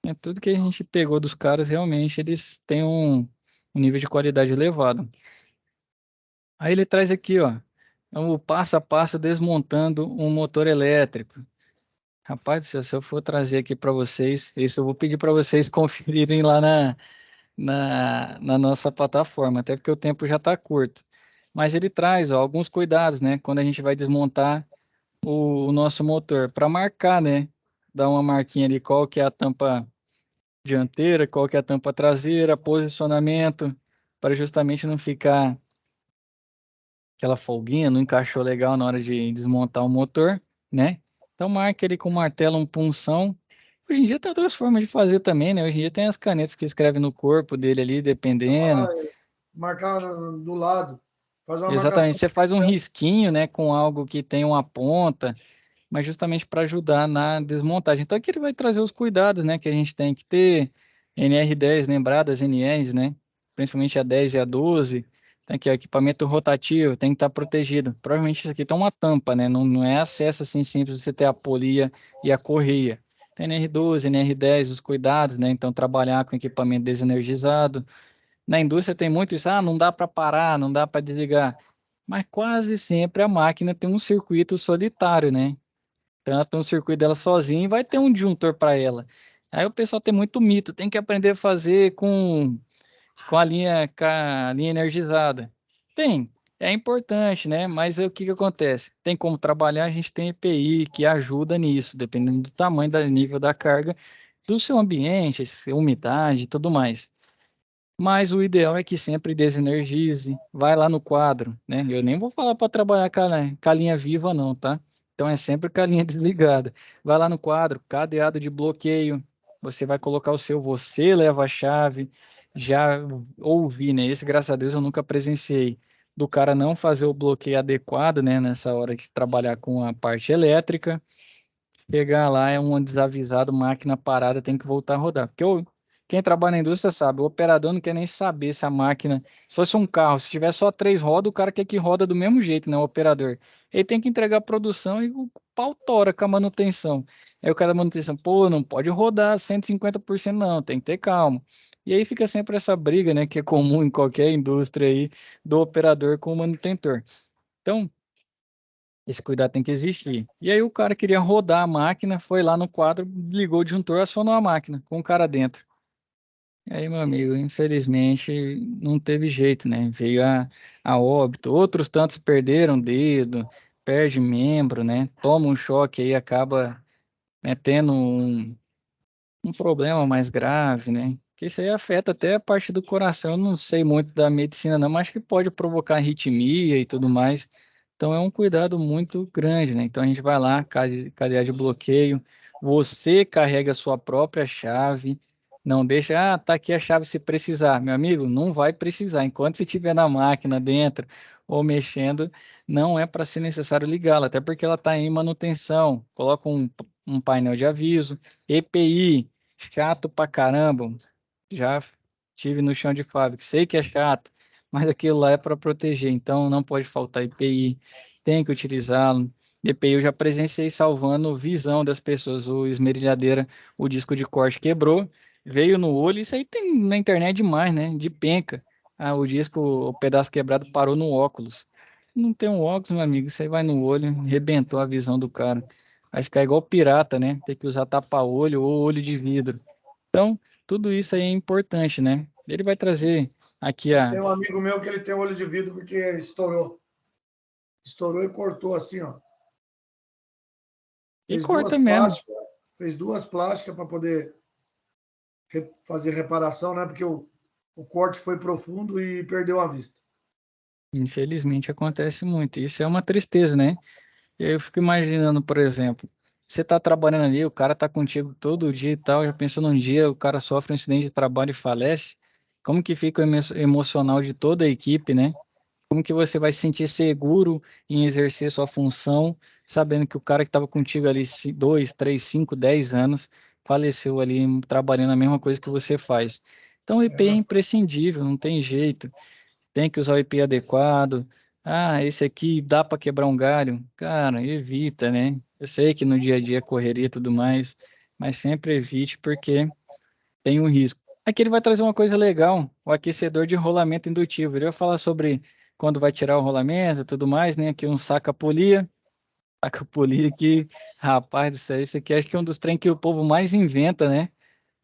É tudo que a gente pegou dos caras, realmente, eles têm um nível de qualidade elevado. Aí ele traz aqui, ó, o passo a passo desmontando um motor elétrico. Rapaz do céu, se eu for trazer aqui para vocês, isso eu vou pedir para vocês conferirem lá na nossa plataforma, até porque o tempo já está curto. Mas ele traz, ó, alguns cuidados, né, quando a gente vai desmontar o nosso motor, para marcar, né, dar uma marquinha ali, qual que é a tampa dianteira, qual que é a tampa traseira, posicionamento, para justamente não ficar aquela folguinha, não encaixou legal na hora de desmontar o motor, né? Então marque ele com martelo, um punção. Hoje em dia tem outras formas de fazer também, né? Hoje em dia tem as canetas que escrevem no corpo dele ali, dependendo. Marcar do lado, fazer uma Exatamente, marcação. você faz um risquinho, né, com algo que tem uma ponta, mas justamente para ajudar na desmontagem. Então aqui ele vai trazer os cuidados, né, que a gente tem que ter. NR10, lembrar das NRs, né? Principalmente a 10 e a 12. Tem aqui, ó, equipamento rotativo, tem que estar protegido. Provavelmente isso aqui tem uma tampa, né? Não é acesso assim simples você ter a polia e a correia. Tem NR12, NR10, os cuidados, né? Então trabalhar com equipamento desenergizado. Na indústria tem muito isso, não dá para parar, não dá para desligar. Mas quase sempre a máquina tem um circuito solitário, né? Então ela tem um circuito dela sozinha e vai ter um disjuntor para ela. Aí o pessoal tem muito mito, tem que aprender a fazer com a linha energizada. Tem, é importante, né? Mas o que que acontece? Tem como trabalhar, a gente tem EPI que ajuda nisso, dependendo do tamanho, do nível da carga, do seu ambiente, umidade e tudo mais. Mas o ideal é que sempre desenergize, vai lá no quadro, né? Eu nem vou falar para trabalhar com a linha viva, não, tá? Então é sempre com a linha desligada. Vai lá no quadro, cadeado de bloqueio, você vai colocar o seu, você leva a chave. Já ouvi, né? Esse, graças a Deus, eu nunca presenciei do cara não fazer o bloqueio adequado, né? Nessa hora de trabalhar com a parte elétrica. Chegar lá é um desavisado, máquina parada, tem que voltar a rodar. Porque quem trabalha na indústria sabe, o operador não quer nem saber se a máquina, se fosse um carro, se tiver só 3 rodas, o cara quer que roda do mesmo jeito, né? O operador. Ele tem que entregar a produção e o pau tora com a manutenção. Aí o cara da manutenção, pô, não pode rodar 150% não, tem que ter calma. E aí fica sempre essa briga, né? Que é comum em qualquer indústria aí, do operador com o manutentor. Então, esse cuidado tem que existir. E aí o cara queria rodar a máquina, foi lá no quadro, ligou o disjuntor, acionou a máquina com o cara dentro. E aí, meu amigo, infelizmente não teve jeito, né? Veio a óbito. Outros tantos perderam dedo, perde membro, né? Toma um choque aí, acaba, né, tendo um problema mais grave, né? Que isso aí afeta até a parte do coração. Eu não sei muito da medicina, não, mas acho que pode provocar arritmia e tudo mais. Então é um cuidado muito grande, né? Então a gente vai lá, cadeia de bloqueio, você carrega a sua própria chave, não deixa, tá aqui a chave se precisar. Meu amigo, não vai precisar. Enquanto você estiver na máquina dentro ou mexendo, não é para ser necessário ligá-la, até porque ela está em manutenção. Coloca um painel de aviso, EPI. Chato pra caramba. Já tive no chão de fábrica. Sei que é chato, mas aquilo lá é para proteger. Então não pode faltar EPI. Tem que utilizá-lo. EPI eu já presenciei salvando visão das pessoas. O esmerilhadeira, o disco de corte quebrou, veio no olho. Isso aí tem na internet demais, né? De penca. Ah, o disco, o pedaço quebrado parou no óculos. Não tem um óculos, meu amigo. Você vai no olho, arrebentou a visão do cara. Vai ficar igual pirata, né? Ter que usar tapa-olho ou olho de vidro. Então, tudo isso aí é importante, né? Ele vai trazer aqui Tem um amigo meu que ele tem olho de vidro porque estourou. Estourou e cortou assim, ó. E corta mesmo. Fez 2 plásticas para poder fazer reparação, né? Porque o corte foi profundo e perdeu a vista. Infelizmente acontece muito. Isso é uma tristeza, né? Eu fico imaginando, por exemplo, você tá trabalhando ali, o cara tá contigo todo dia e tal, já pensou num dia o cara sofre um acidente de trabalho e falece? Como que fica o emocional de toda a equipe, né? Como que você vai se sentir seguro em exercer sua função, sabendo que o cara que estava contigo ali 2, 3, 5, 10 anos faleceu ali trabalhando a mesma coisa que você faz? Então o EPI é imprescindível, não tem jeito. Tem que usar o EPI adequado. Ah, esse aqui dá para quebrar um galho. Cara, evita, né? Eu sei que no dia a dia é correria e tudo mais, mas sempre evite porque tem um risco. Aqui ele vai trazer uma coisa legal, o aquecedor de rolamento indutivo. Ele vai falar sobre quando vai tirar o rolamento e tudo mais, né? Aqui um saca-polia. Saca-polia aqui, rapaz do céu, isso aqui acho que é um dos trem que o povo mais inventa, né?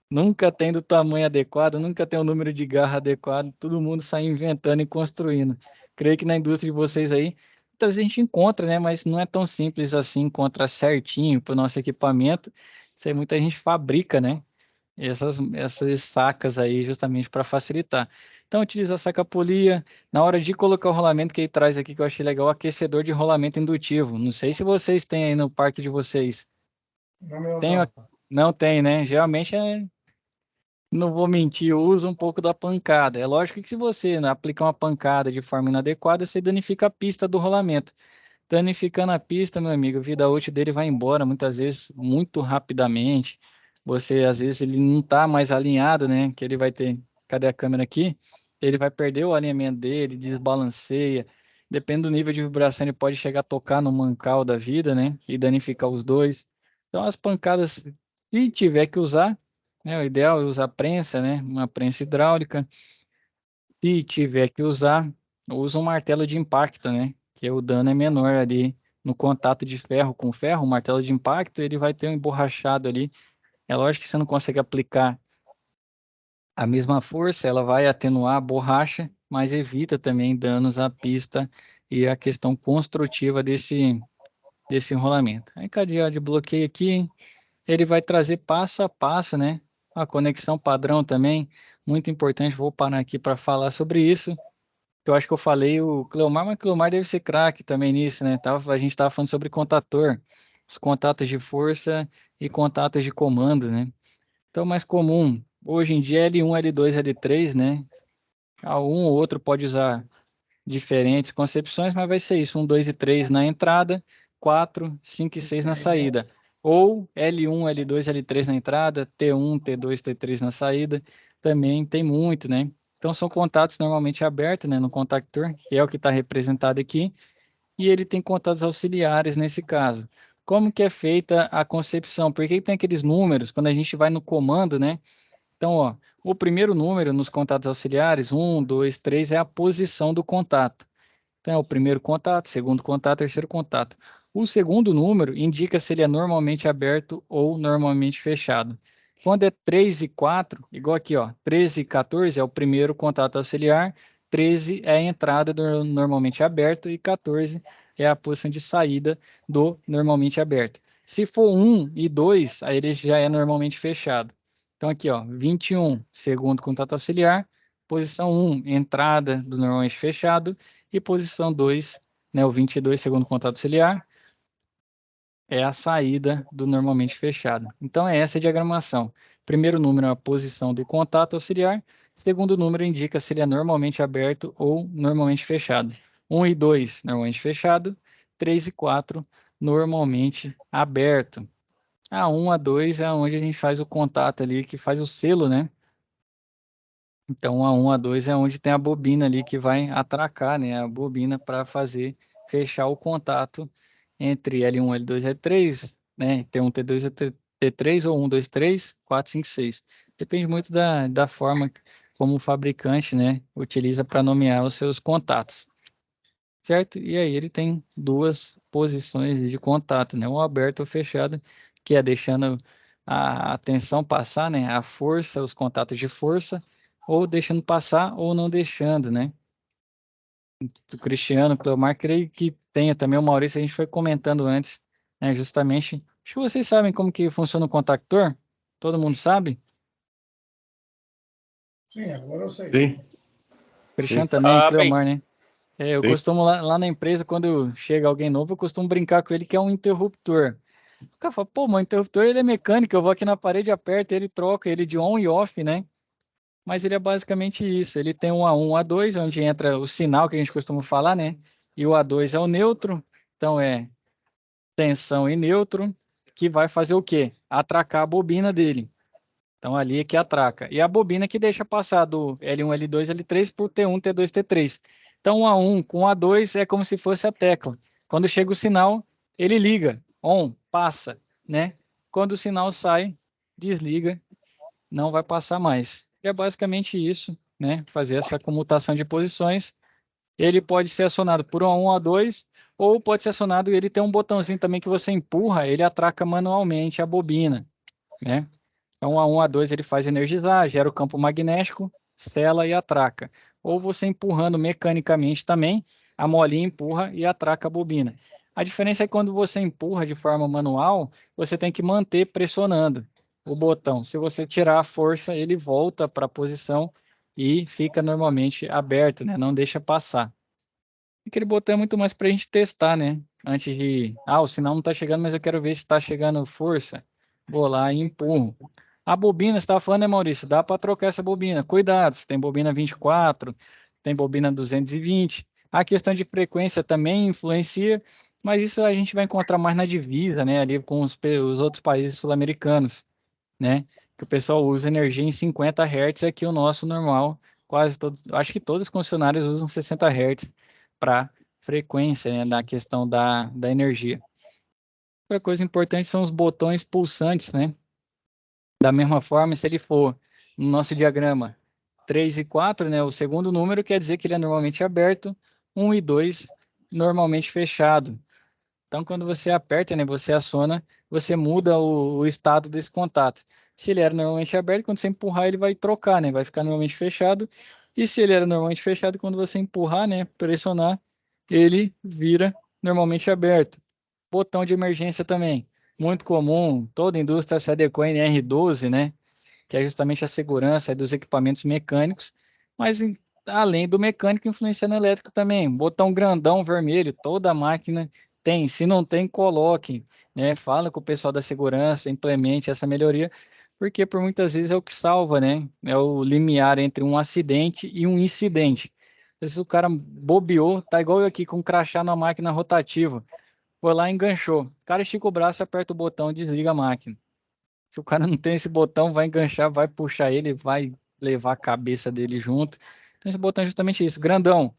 Nunca tem do tamanho adequado, nunca tem o número de garra adequado, todo mundo sai inventando e construindo. Creio que na indústria de vocês aí, muitas vezes a gente encontra, né? Mas não é tão simples assim encontrar certinho para o nosso equipamento. Isso aí muita gente fabrica, né? Essas sacas aí justamente para facilitar. Então, utiliza a saca-polia. Na hora de colocar o rolamento que ele traz aqui, que eu achei legal, o aquecedor de rolamento indutivo. Não sei se vocês têm aí no parque de vocês. No meu Tem, não. não tem, né? Geralmente não vou mentir, eu uso um pouco da pancada. É lógico que se você, né, aplicar uma pancada de forma inadequada, você danifica a pista do rolamento. Danificando a pista, meu amigo, a vida útil dele vai embora muitas vezes muito rapidamente. Você, às vezes, ele não está mais alinhado, né? Que ele vai ter. Cadê a câmera aqui? Ele vai perder o alinhamento dele, desbalanceia. Depende do nível de vibração, ele pode chegar a tocar no mancal da vida, né? E danificar os dois. Então, as pancadas, se tiver que usar, né? O ideal é usar prensa, né? Uma prensa hidráulica. Se tiver que usar, usa um martelo de impacto, né? Que o dano é menor ali no contato de ferro com ferro. O martelo de impacto, ele vai ter um emborrachado ali. É lógico que você não consegue aplicar a mesma força, ela vai atenuar a borracha, mas evita também danos à pista e a questão construtiva desse enrolamento. Aí, cadeado de bloqueio aqui, ele vai trazer passo a passo, né? A conexão padrão também, muito importante. Vou parar aqui para falar sobre isso. Eu acho que eu falei o Cleomar, mas o Cleomar deve ser craque também nisso, né? A gente estava falando sobre contator, os contatos de força e contatos de comando, né? Então, mais comum, hoje em dia, é L1, L2, L3, né? Um ou outro pode usar diferentes concepções, mas vai ser isso, 1, 2 e 3 na entrada, 4, 5 e 6 na saída. Ou L1, L2, L3 na entrada, T1, T2, T3 na saída, também tem muito, né? Então são contatos normalmente abertos, né, no contactor, que é o que está representado aqui, e ele tem contatos auxiliares nesse caso. Como que é feita a concepção? Por que tem aqueles números, quando a gente vai no comando, né? Então, ó, o primeiro número nos contatos auxiliares, 1, 2, 3, é a posição do contato. Então, é o primeiro contato, segundo contato, terceiro contato. O segundo número indica se ele é normalmente aberto ou normalmente fechado. Quando é 3 e 4, igual aqui, ó, 13 e 14 é o primeiro contato auxiliar, 13 é a entrada do normalmente aberto e 14 é a posição de saída do normalmente aberto. Se for 1 e 2, aí ele já é normalmente fechado. Então aqui, ó, 21, segundo contato auxiliar, posição 1, entrada do normalmente fechado, e posição 2, né, o 22, segundo contato auxiliar, é a saída do normalmente fechado. Então, é essa a diagramação. Primeiro número é a posição do contato auxiliar, segundo número indica se ele é normalmente aberto ou normalmente fechado. 1 e 2, normalmente fechado, 3 e 4, normalmente aberto. A 1 a 2 é onde a gente faz o contato ali, que faz o selo, né? Então, a 1, a 2 é onde tem a bobina ali que vai atracar, né? A bobina para fazer fechar o contato entre L1, L2, L3, né? T1, T2, T3 ou 1, 2, 3, 4, 5, 6. Depende muito da forma como o fabricante, né, utiliza para nomear os seus contatos, certo? E aí ele tem duas posições de contato, né? Um aberto ou fechado, que é deixando a tensão passar, né? A força, os contatos de força, ou deixando passar ou não deixando, né? O Cristiano, o Cleomar, creio que tenha também. O Maurício, a gente foi comentando antes, né? Justamente Acho que vocês sabem como que funciona o contactor? Todo mundo sabe? Sim, agora eu sei. Sim. Cristiano também, Sabem. Cleomar, né? Eu Sim. costumo lá na empresa, quando chega alguém novo, eu costumo brincar com ele que é um interruptor. O cara fala, pô, mas o interruptor ele é mecânico, eu vou aqui na parede, aperto, ele troca ele de on e off, né? Mas ele é basicamente isso. Ele tem um A1, A2, onde entra o sinal que a gente costuma falar, né? E o A2 é o neutro, então é tensão e neutro, que vai fazer o quê? Atracar a bobina dele. Então ali é que atraca. E a bobina que deixa passar do L1, L2, L3 por T1, T2, T3. Então o A1 com o A2 é como se fosse a tecla. Quando chega o sinal, ele liga, on, passa, né? Quando o sinal sai, desliga, não vai passar mais. É basicamente isso, né? Fazer essa comutação de posições. Ele pode ser acionado por um A2, ou pode ser acionado, ele tem um botãozinho também que você empurra, ele atraca manualmente a bobina, né? Então, o A1, A2 ele faz energizar, gera o campo magnético, sela e atraca. Ou você empurrando mecanicamente também, a molinha empurra e atraca a bobina. A diferença é que quando você empurra de forma manual, você tem que manter pressionando o botão. Se você tirar a força, ele volta para a posição e fica normalmente aberto, né? Não deixa passar. Aquele botão é muito mais para a gente testar, né? Antes de, o sinal não está chegando, mas eu quero ver se está chegando força. Vou lá e empurro. A bobina, você estava falando, né, Maurício? Dá para trocar essa bobina. Cuidado, se tem bobina 24, tem bobina 220. A questão de frequência também influencia, mas isso a gente vai encontrar mais na divisa, né? Ali com os outros países sul-americanos, né? Que o pessoal usa energia em 50 Hz, aqui o nosso normal, quase todos, acho que todos os concessionários usam 60 Hz para frequência, né, na questão da energia. Outra coisa importante são os botões pulsantes, né? Da mesma forma, se ele for no nosso diagrama 3 e 4, né, o segundo número quer dizer que ele é normalmente aberto, 1 e 2 normalmente fechado. Então, quando você aperta, né, você aciona, você muda o estado desse contato. Se ele era normalmente aberto, quando você empurrar, ele vai trocar, né, vai ficar normalmente fechado. E se ele era normalmente fechado, quando você empurrar, né, pressionar, ele vira normalmente aberto. Botão de emergência também, muito comum, toda indústria se adequou em R12, né, que é justamente a segurança dos equipamentos mecânicos, mas além do mecânico, influencia no elétrico também. Botão grandão vermelho, toda máquina tem. Se não tem, coloque, né? Fala com o pessoal da segurança, implemente essa melhoria, porque por muitas vezes é o que salva, né? É o limiar entre um acidente e um incidente. Se o cara bobeou, tá igual eu aqui com um crachá na máquina rotativa. Foi lá, enganchou. O cara estica o braço, aperta o botão, desliga a máquina. Se o cara não tem esse botão, vai enganchar, vai puxar ele, vai levar a cabeça dele junto. Então esse botão é justamente isso, grandão.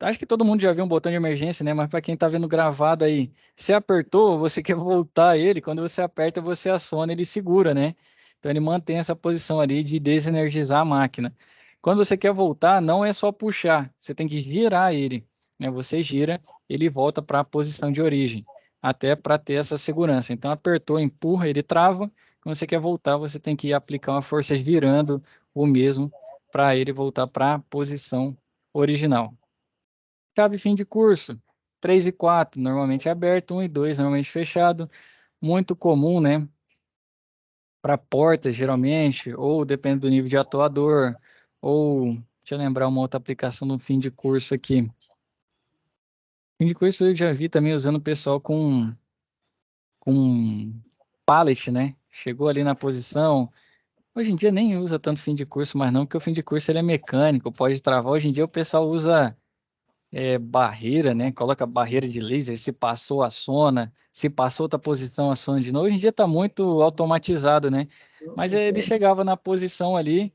Acho que todo mundo já viu um botão de emergência, né? Mas para quem tá vendo gravado aí, você apertou, você quer voltar ele, quando você aperta, você aciona, ele segura, né? Então ele mantém essa posição ali de desenergizar a máquina. Quando você quer voltar, não é só puxar, você tem que girar ele, né? Você gira, ele volta para a posição de origem, até para ter essa segurança. Então apertou, empurra, ele trava. Quando você quer voltar, você tem que aplicar uma força girando o mesmo para ele voltar para a posição original. Chave fim de curso, 3 e 4, normalmente aberto, 1 e 2, normalmente fechado. Muito comum, né? Para portas, geralmente, ou depende do nível de atuador, ou, deixa eu lembrar uma outra aplicação no fim de curso aqui. Fim de curso eu já vi também usando o pessoal com pallet, né? Chegou ali na posição. Hoje em dia nem usa tanto fim de curso mais não, porque o fim de curso ele é mecânico, pode travar. Hoje em dia o pessoal usa barreira, né? Coloca barreira de laser, se passou, aciona, se passou outra posição, aciona de novo. Hoje em dia está muito automatizado, né? Mas ele chegava na posição ali,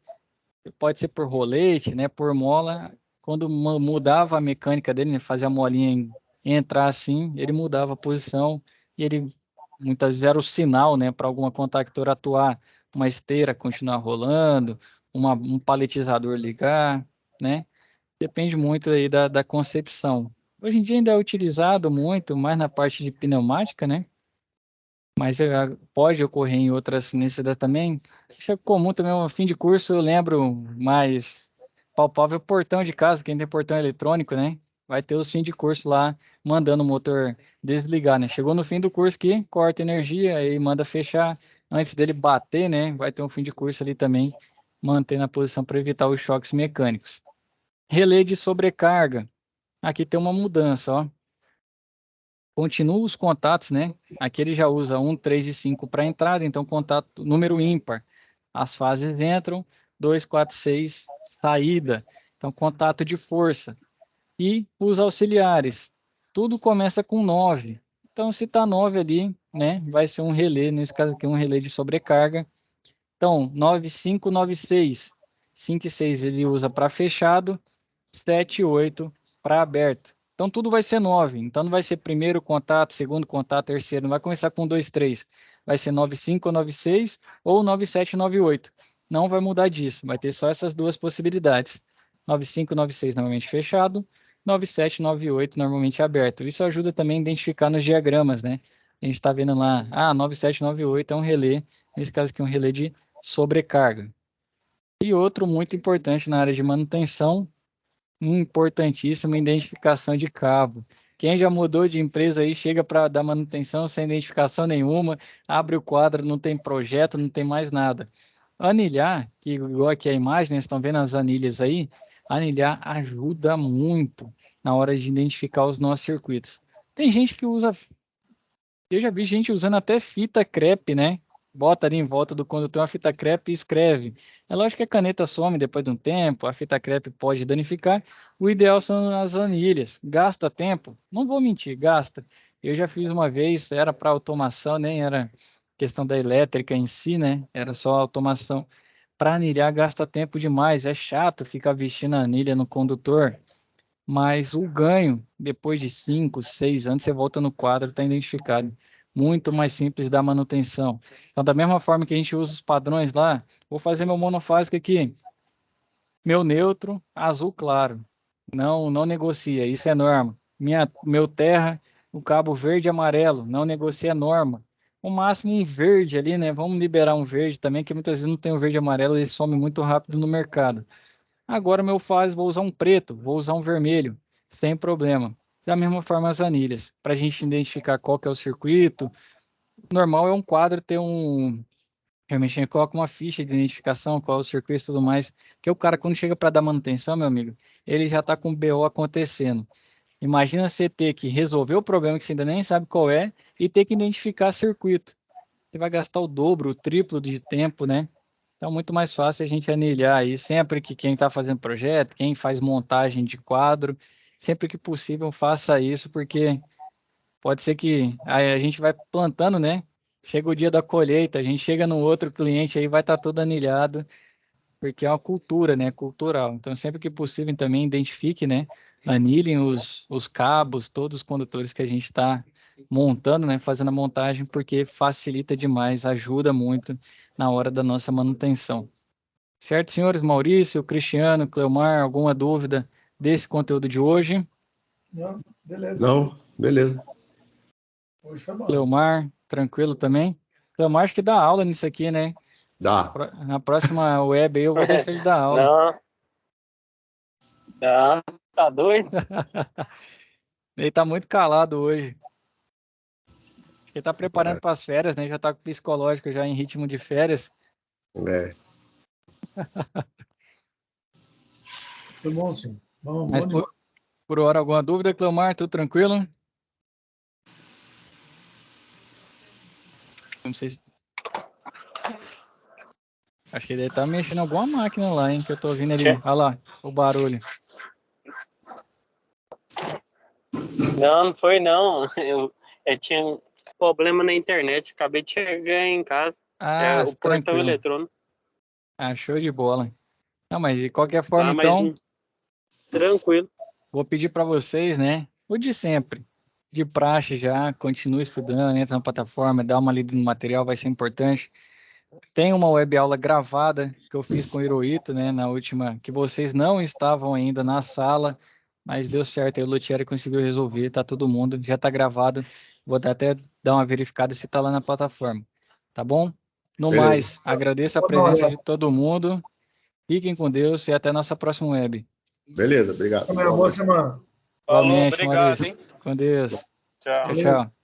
pode ser por rolete, né? Por mola, quando mudava a mecânica dele, né? Fazia a molinha entrar assim, ele mudava a posição e ele muitas vezes era o sinal, né? Para alguma contactora atuar, uma esteira continuar rolando, um paletizador ligar, né? Depende muito aí da concepção. Hoje em dia ainda é utilizado muito, mais na parte de pneumática, né? Mas pode ocorrer em outras necessidades também. Isso é comum também, no fim de curso, eu lembro mais palpável portão de casa, quem tem portão eletrônico, né? vai ter os fim de curso lá, mandando o motor desligar, né? Chegou no fim do curso que corta energia, aí manda fechar. Antes dele bater, né? Vai ter um fim de curso ali também, mantendo a posição para evitar os choques mecânicos. Relé de sobrecarga. Aqui tem uma mudança, ó. Continua os contatos, né? Aqui ele já usa 1, 3 e 5 para entrada, então contato número ímpar. As fases entram, 2, 4, 6, saída. Então, contato de força. E os auxiliares. Tudo começa com 9. Então, se está 9 ali, né? Vai ser um relé, nesse caso aqui, um relé de sobrecarga. Então, 9, 5, 9, 6. 5 e 6 ele usa para fechado, 7 e 8 para aberto. Então, tudo vai ser 9. Então, não vai ser primeiro contato, segundo contato, terceiro. Não vai começar com 2, 3. Vai ser 9, 5 ou 9, 6 ou 9, 7, 9, 8. Não vai mudar disso. Vai ter só essas duas possibilidades. 9, 5, 9, 6 normalmente fechado. 9, 7, 9, 8 normalmente aberto. Isso ajuda também a identificar nos diagramas, né? A gente está vendo lá, 9, 7, 9, 8 é um relé. Nesse caso aqui, um relé de sobrecarga. E outro muito importante na área de manutenção, importantíssimo, identificação de cabo. Quem já mudou de empresa aí, chega para dar manutenção sem identificação nenhuma, abre o quadro, não tem projeto, não tem mais nada. Anilhar, que igual aqui a imagem, vocês estão vendo as anilhas aí, anilhar ajuda muito na hora de identificar os nossos circuitos. Tem gente que usa, eu já vi gente usando até fita crepe, né? Bota ali em volta do condutor uma fita crepe e escreve. É lógico que a caneta some depois de um tempo, a fita crepe pode danificar. O ideal são as anilhas. Gasta tempo? Não vou mentir, gasta. Eu já fiz uma vez, era para automação, nem era questão da elétrica em si, né? Era só automação. Para anilhar gasta tempo demais, é chato ficar vestindo a anilha no condutor. Mas o ganho, depois de 5, 6 anos, você volta no quadro, está identificado. Muito mais simples da manutenção. Então, da mesma forma que a gente usa os padrões lá, vou fazer meu monofásico aqui. Meu neutro, azul claro. Não negocia, isso é norma. Meu terra, o cabo verde e amarelo, não negocia norma. O máximo um verde ali, né? Vamos liberar um verde também, que muitas vezes não tem o verde e amarelo, ele some muito rápido no mercado. Agora meu faz, vou usar um preto, vou usar um vermelho, sem problema. Da mesma forma as anilhas, para a gente identificar qual que é o circuito. Normal é um quadro ter realmente a gente coloca uma ficha de identificação, qual é o circuito e tudo mais. Porque o cara, quando chega para dar manutenção, meu amigo, ele já está com o BO acontecendo. Imagina você ter que resolver o problema que você ainda nem sabe qual é e ter que identificar circuito. Você vai gastar o dobro, o triplo de tempo, né? Então, muito mais fácil a gente anilhar aí, sempre que quem está fazendo projeto, quem faz montagem de quadro, sempre que possível faça isso, porque pode ser que aí a gente vai plantando, né? Chega o dia da colheita, a gente chega no outro cliente aí, vai estar todo anilhado, porque é uma cultura, né? Cultural. Então, sempre que possível também identifique, né? Anilhem os cabos, todos os condutores que a gente está montando, né? Fazendo a montagem, porque facilita demais, ajuda muito na hora da nossa manutenção. Certo, senhores? Maurício, Cristiano, Cleomar, alguma dúvida desse conteúdo de hoje? Não, beleza. Não, beleza. Hoje foi bom. Cleomar, tranquilo também? Cleomar, acho que dá aula nisso aqui, né? Dá. Na próxima web aí eu vou deixar ele dar aula. Não. Tá doido? Ele tá muito calado hoje. Acho que ele tá preparando para as férias, né? Já tá com o psicológico já em ritmo de férias. É. Foi bom, sim. Bom, Mas bom por hora, alguma dúvida, Cleomar? Tudo tranquilo? Não sei se... Acho que ele tá mexendo em alguma máquina lá, hein? Que eu tô ouvindo ele. Olha lá, o barulho. Não foi não. Eu tinha um problema na internet. Acabei de chegar em casa. É o portão tranquilo. eletrônico. Show de bola. Não, mas de qualquer forma, Mas então, tranquilo. vou pedir para vocês, né? O de sempre. De praxe já, continue estudando, entra na plataforma, dá uma lida no material, vai ser importante. Tem uma web aula gravada que eu fiz com o Hirohito, né, na última, que vocês não estavam ainda na sala, mas deu certo, aí o Luthieri conseguiu resolver, tá todo mundo, já tá gravado. Vou até dar uma verificada se tá lá na plataforma, tá bom? No Beleza. mais, agradeço a presença de todo mundo, fiquem com Deus e até a nossa próxima web. Beleza, obrigado. Boa semana. Falou, obrigado, Maurício. hein? Com Deus. Tchau. Tchau.